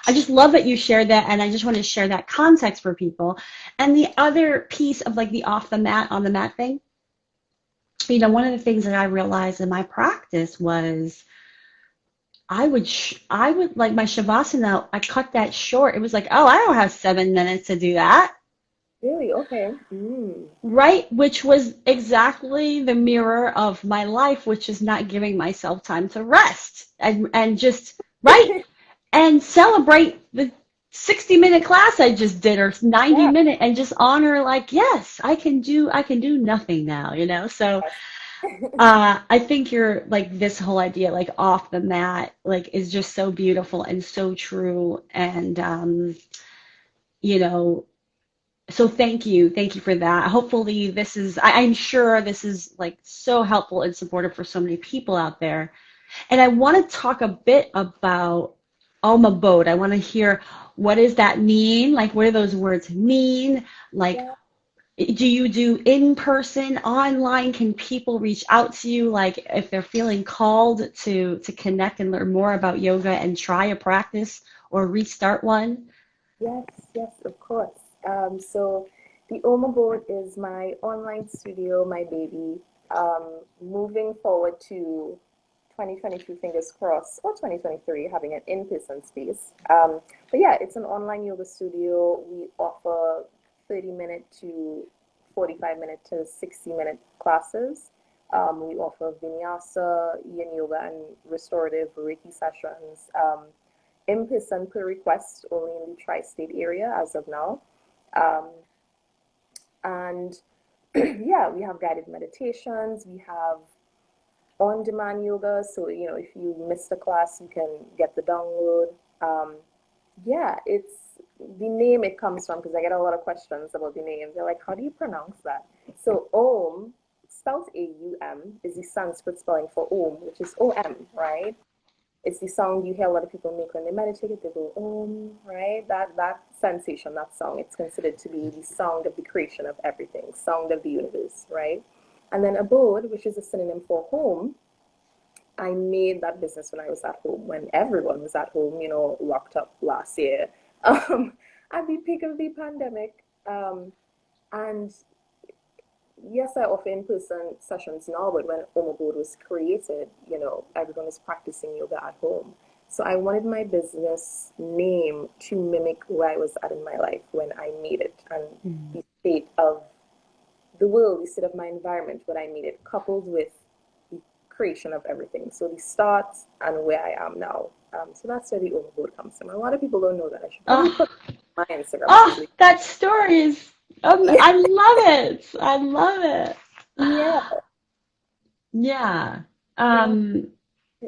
I just love that you shared that, and I just want to share that context for people. And the other piece of like the off the mat, on the mat thing, one of the things that I realized in my practice was I would like my shavasana, I cut that short. It was like, oh, I don't have 7 minutes to do that. Really? Okay. Mm. Right, which was exactly the mirror of my life, which is not giving myself time to rest and just right and celebrate the 60-minute class I just did, or 90 Yeah. minute, and just honor like, yes, I can do nothing now, So I think you're like, this whole idea like off the mat like is just so beautiful and so true. And you know so thank you for that. Hopefully I'm sure this is like so helpful and supportive for so many people out there. And I want to talk a bit about Aum Abode. I want to hear, what does that mean? Like, what do those words mean? Like, Yeah. do you do in person, online? Can people reach out to you? Like, if they're feeling called to connect and learn more about yoga and try a practice or restart one? Yes, yes, of course. So the Aum Abode is my online studio, my baby. Moving forward to 2022, fingers crossed, or 2023, having an in-person space. But yeah, it's an online yoga studio. We offer 30-minute to 45-minute to 60-minute classes. We offer vinyasa, yin yoga, and restorative Reiki sessions. In-person per request only in the tri-state area as of now. Um, and yeah, we have guided meditations. We have on-demand yoga. So, if you missed a class, you can get the download. Um, yeah, it's the name it comes from, because I get a lot of questions about the name. They're like, how do you pronounce that? So Om, spelled A-U-M, is the Sanskrit spelling for Om, which is O-M, right? It's the sound you hear a lot of people make when they meditate. They go Om, right? That sensation, that sound, it's considered to be the sound of the creation of everything, sound of the universe, right? And then abode, which is a synonym for home, I made that business when I was at home, when everyone was at home, locked up last year, um, at the peak of the pandemic. And yes, I offer in-person sessions now, but when Aum Abode was created, everyone is practicing yoga at home. So I wanted my business name to mimic where I was at in my life when I made it, and the state of the world, the state of my environment when I made it, coupled with the creation of everything. So the start and where I am now. So that's where the Aum Abode comes from. A lot of people don't know that. I should probably Oh, put my Instagram oh, actually. that story is, Yeah, I love it. I love it. yeah, Yeah. yeah. Um,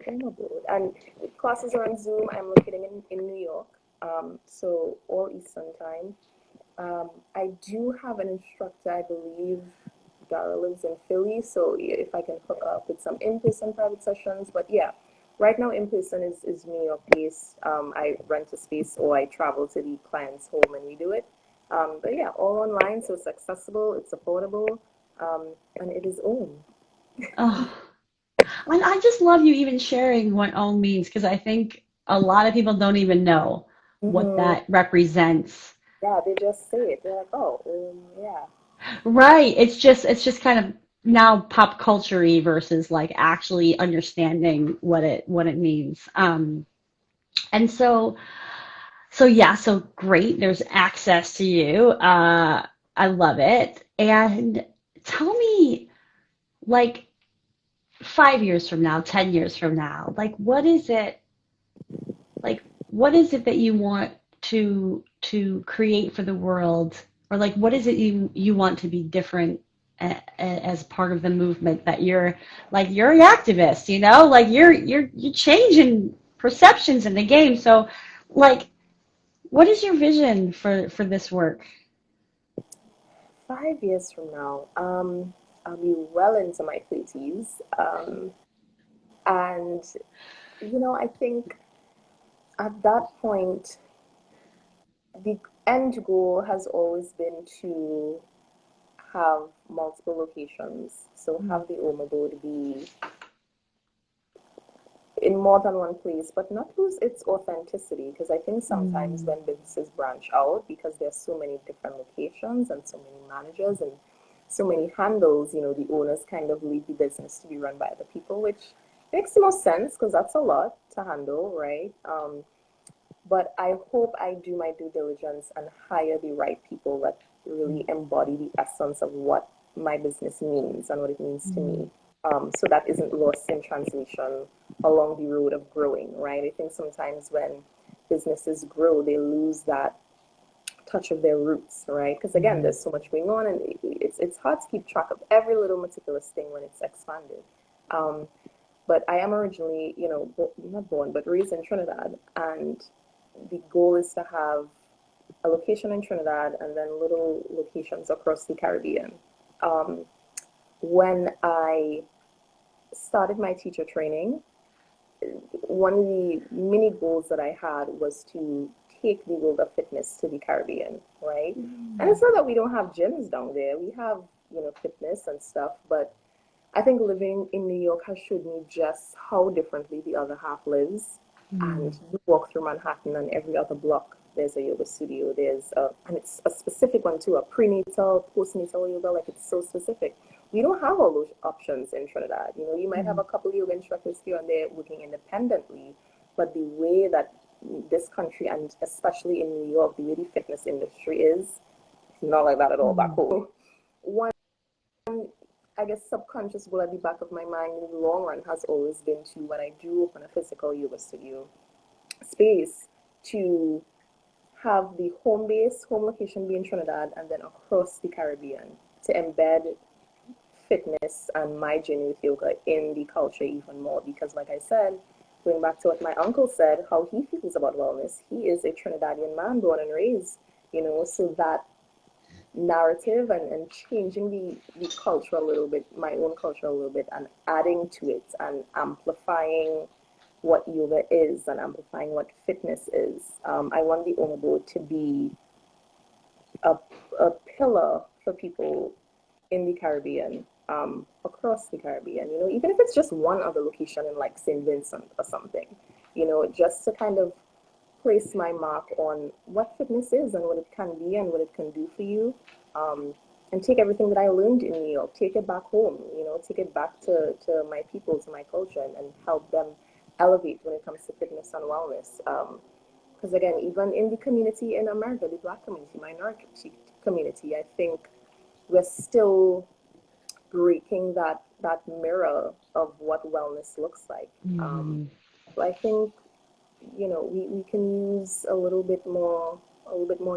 Aum Abode. And classes are on Zoom. I'm located in New York, so all Eastern time. I do have an instructor, I believe Dara lives in Philly, so if I can hook up with some in-person private sessions. But yeah, right now in-person is New York based. I rent a space or I travel to the client's home and we do it. But yeah, all online, so it's accessible, it's affordable, and it is own. oh, and I just love you even sharing what Om means, because I think a lot of people don't even know what Mm-hmm. that represents. Yeah, they just say it. They're like, oh, yeah. Right. It's just kind of now pop culture-y versus like actually understanding what it means. And so yeah, so great. There's access to you. I love it. And tell me, like, 5 years from now, 10 years from now, like, what is it that you want to create for the world, or like, what is it you want to be different as part of the movement, that you're an activist, like you're changing perceptions in the game. So, like, What is your vision for this work? 5 years from now, I'll be well into my 30s. And, I think at that point, the end goal has always been to have multiple locations. So have the Aum Abode be in more than one place, but not lose its authenticity. Because I think sometimes Mm. when businesses branch out, because there's so many different locations and so many managers and so many handles, the owners kind of leave the business to be run by other people, which makes the most sense because that's a lot to handle, right? But I hope I do my due diligence and hire the right people that really embody the essence of what my business means and what it means to me. So that isn't lost in translation along the road of growing, right? I think sometimes when businesses grow, they lose that touch of their roots, right? Because again, there's so much going on, and it's hard to keep track of every little meticulous thing when it's expanded. Um, but I am originally, not born, but raised in Trinidad, and the goal is to have a location in Trinidad and then little locations across the Caribbean. Um, when I started my teacher training, one of the mini goals that I had was to take the world of fitness to the Caribbean, right? And it's not that we don't have gyms down there. We have, fitness and stuff, but I think living in New York has showed me just how differently the other half lives. And you walk through Manhattan, and every other block there's a yoga studio. And it's a specific one too, a prenatal, postnatal yoga. Like, it's so specific. We don't have all those options in Trinidad. You might have a couple of yoga instructors here and there working independently, but the way that this country, and especially in New York, the way the fitness industry is not like that at all back home. One, I guess, subconscious goal at the back of my mind in the long run has always been to, when I do open a physical yoga studio space, to have the home location be in Trinidad, and then across the Caribbean to embed fitness and my journey with yoga in the culture even more. Because, like I said, going back to what my uncle said, how he feels about wellness, he is a Trinidadian man born and raised, so that narrative and changing the culture a little bit, my own culture a little bit, and adding to it and amplifying what yoga is and amplifying what fitness is. I want the Aum Abode to be a, a pillar for people in the Caribbean, across the Caribbean, even if it's just one other location in like St. Vincent or something, just to kind of place my mark on what fitness is and what it can be and what it can do for you. And take everything that I learned in New York, take it back home, take it back to my people, to my culture, and help them elevate when it comes to fitness and wellness. Because again, even in the community in America, the Black community, minority community, I think we're still breaking that mirror of what wellness looks like. So I think, we can use a little bit more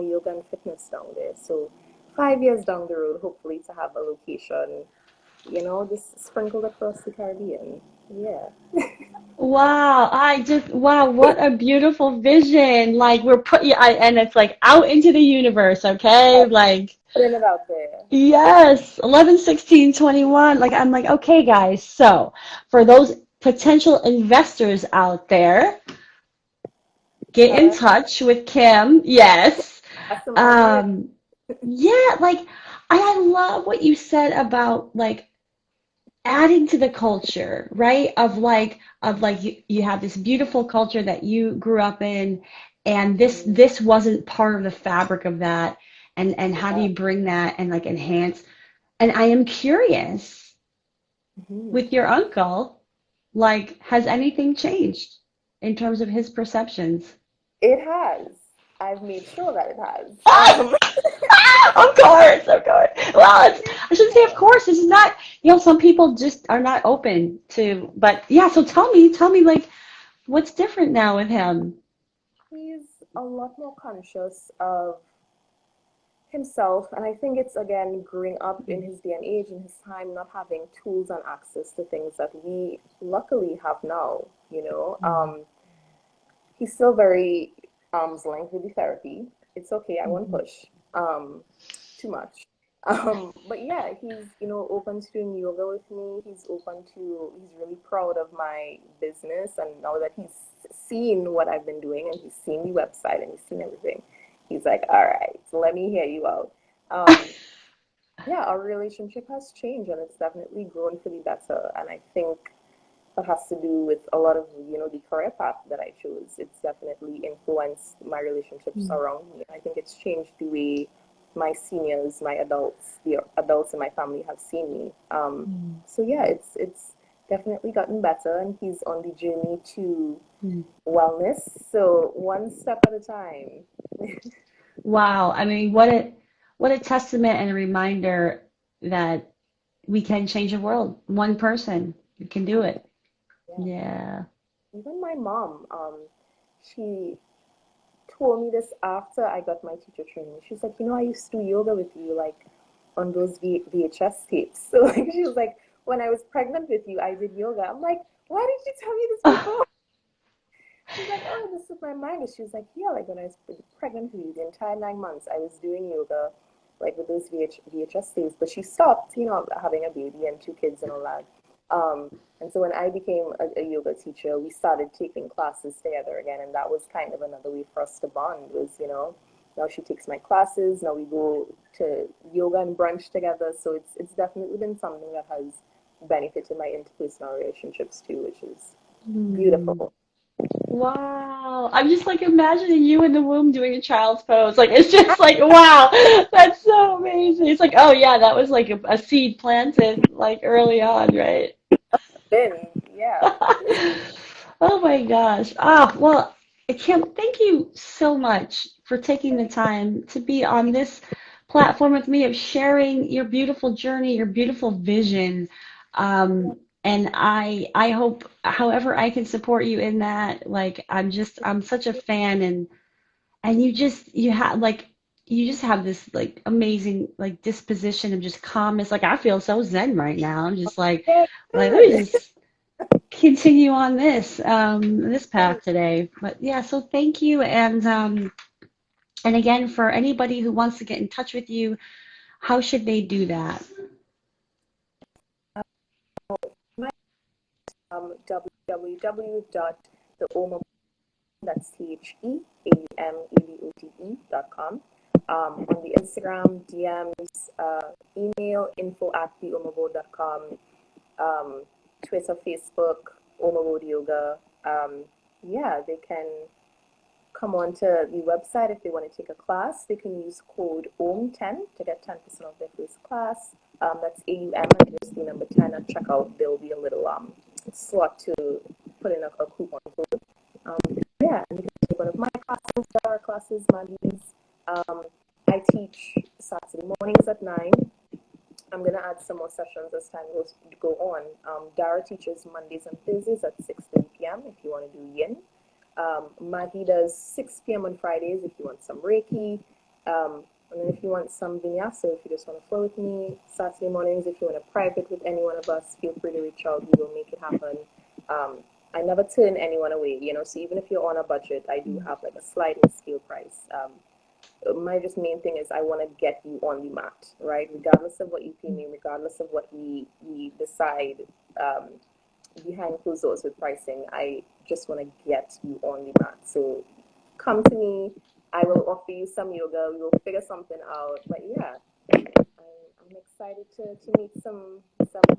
yoga and fitness down there. So 5 years down the road, hopefully to have a location, just sprinkled across the Caribbean. Yeah. Wow, wow, what a beautiful vision. Like and it's like out into the universe, okay? Like, Putting it out there. yes, 11, 16, 21. Like, I'm like, okay, guys. So for those potential investors out there, get in Uh, touch with Kim. Yes. that's the man here. Um, yeah, like, I love what you said about like adding to the culture, right? Of like you have this beautiful culture that you grew up in, and this wasn't part of the fabric of that. And how do Yeah. you bring that and like enhance? And I am curious Mhm. with your uncle, like, has anything changed in terms of his perceptions? It has. I've made sure that it has. Of course, of course. Well, I shouldn't say of course. This is not, some people just are not open to, but yeah, so tell me, like, what's different now with him? He's a lot more conscious of himself, and I think it's again growing up in his day and age, in his time, not having tools and access to things that we luckily have now. He's still very arm's length with the therapy. It's okay. I won't Mhm. push um, too much. But yeah, he's, open to doing yoga with me. He's really proud of my business. And now that he's seen what I've been doing and he's seen the website and he's seen everything, he's like, all right, so let me hear you out. Yeah, our relationship has changed and it's definitely grown for the better. And I think that has to do with a lot of, the career path that I chose. It's definitely influenced my relationships Mm, around me. I think it's changed the way my seniors, my adults, the adults in my family have seen me. mm, So yeah, it's definitely gotten better, and he's on the journey to mm. wellness. So one step at a time. Wow. I mean, what a testament and a reminder that we can change the world. One person, you can do Yeah, it. yeah. Yeah. Even my mom, she told me this after I got my teacher training. She's like, I used to do yoga with you, like on those VHS tapes. So like, she was like, when I was pregnant with you, I did yoga. I'm like, why didn't you tell me this before? She's like, oh, this is my mind. She was like, yeah, like when I was pregnant with you, the entire 9 months, I was doing yoga, like with those VHS tapes. But she stopped, having a baby and two kids and all that. And so when I became a yoga teacher, we started taking classes together again, and that was kind of another way for us to bond. Was now she takes my classes, now we go to yoga and brunch together. So it's definitely been something that has benefited my interpersonal relationships too, which is Hmm. beautiful. Wow. I'm just like imagining you in the womb doing a child's pose. Like it's just like wow, that's so amazing. It's like, oh yeah, that was like a seed planted like early on, right? Then yeah. Oh my gosh. Ah, well, Kim, thank you so much for taking the time to be on this platform with me of sharing your beautiful journey, your beautiful vision. And I hope however I can support you in that, like I'm such a fan and you just have this like amazing like disposition of just calmness. Like I feel so zen right now. I'm just Yay, like let me good. just continue on this path today. But yeah, so thank you and again for anybody who wants to get in touch with you, how should they do that? My www.theaumabode, that's TheAumabode.com. On the Instagram, DMs, email info@theaumabode.com, Twitter, Facebook, Aum Abode Yoga. Yeah, they can come on to the website if they want to take a class. They can use code OM10 to get 10% off their first class. That's AUM and just the number 10 at checkout. There'll be a little slot to put in a coupon code. Yeah, and you can take one of my classes, Dara classes, Maggie's. Um, I teach Saturday mornings at 9. I'm going to add some more sessions as time goes go on. Dara teaches Mondays and Thursdays at 6:30 p.m. if you want to do yin. Maggie does 6 p.m. on Fridays if you want some Reiki. And then if you want some vinyasa, if you just want to flow with me, Saturday mornings, if you want to private with any one of us, feel free to reach out. We will make it happen. Um, I never turn anyone away, so even if you're on a budget, I do have like a sliding scale price. My just main thing is I want to get you on the mat, right? Regardless of what you pay me, regardless of what we decide um, behind closed doors with pricing, I just want to get you on the mat. So come to me. I will offer you some yoga. We will figure something out. But yeah, I'm excited to meet some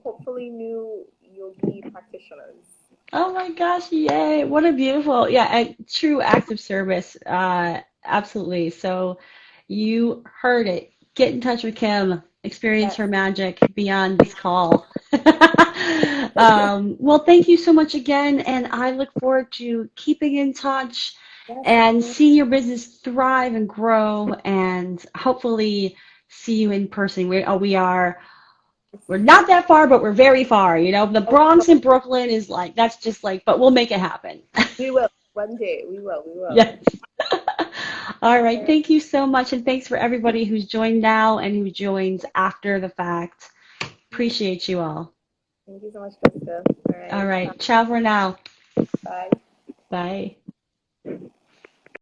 hopefully new yogi practitioners. Oh my gosh, yay. What a beautiful, yeah, a true act of service. Absolutely. So you heard it. Get in touch with Kim, experience Yes, her magic beyond this call. Well, thank you so much again, and I look forward to keeping in touch yes, and seeing your business thrive and grow, and hopefully see you in person. We're not that far, but we're very far. You know, the oh, Bronx and Brooklyn is like, that's just like, but we'll make it happen. we will one day. We will. We will. Yes. All right. Thank you so much. And thanks for everybody who's joined now and who joins after the fact. Appreciate you all. Thank you so much, Jessica. All All right. right. Ciao for now. Bye. Bye.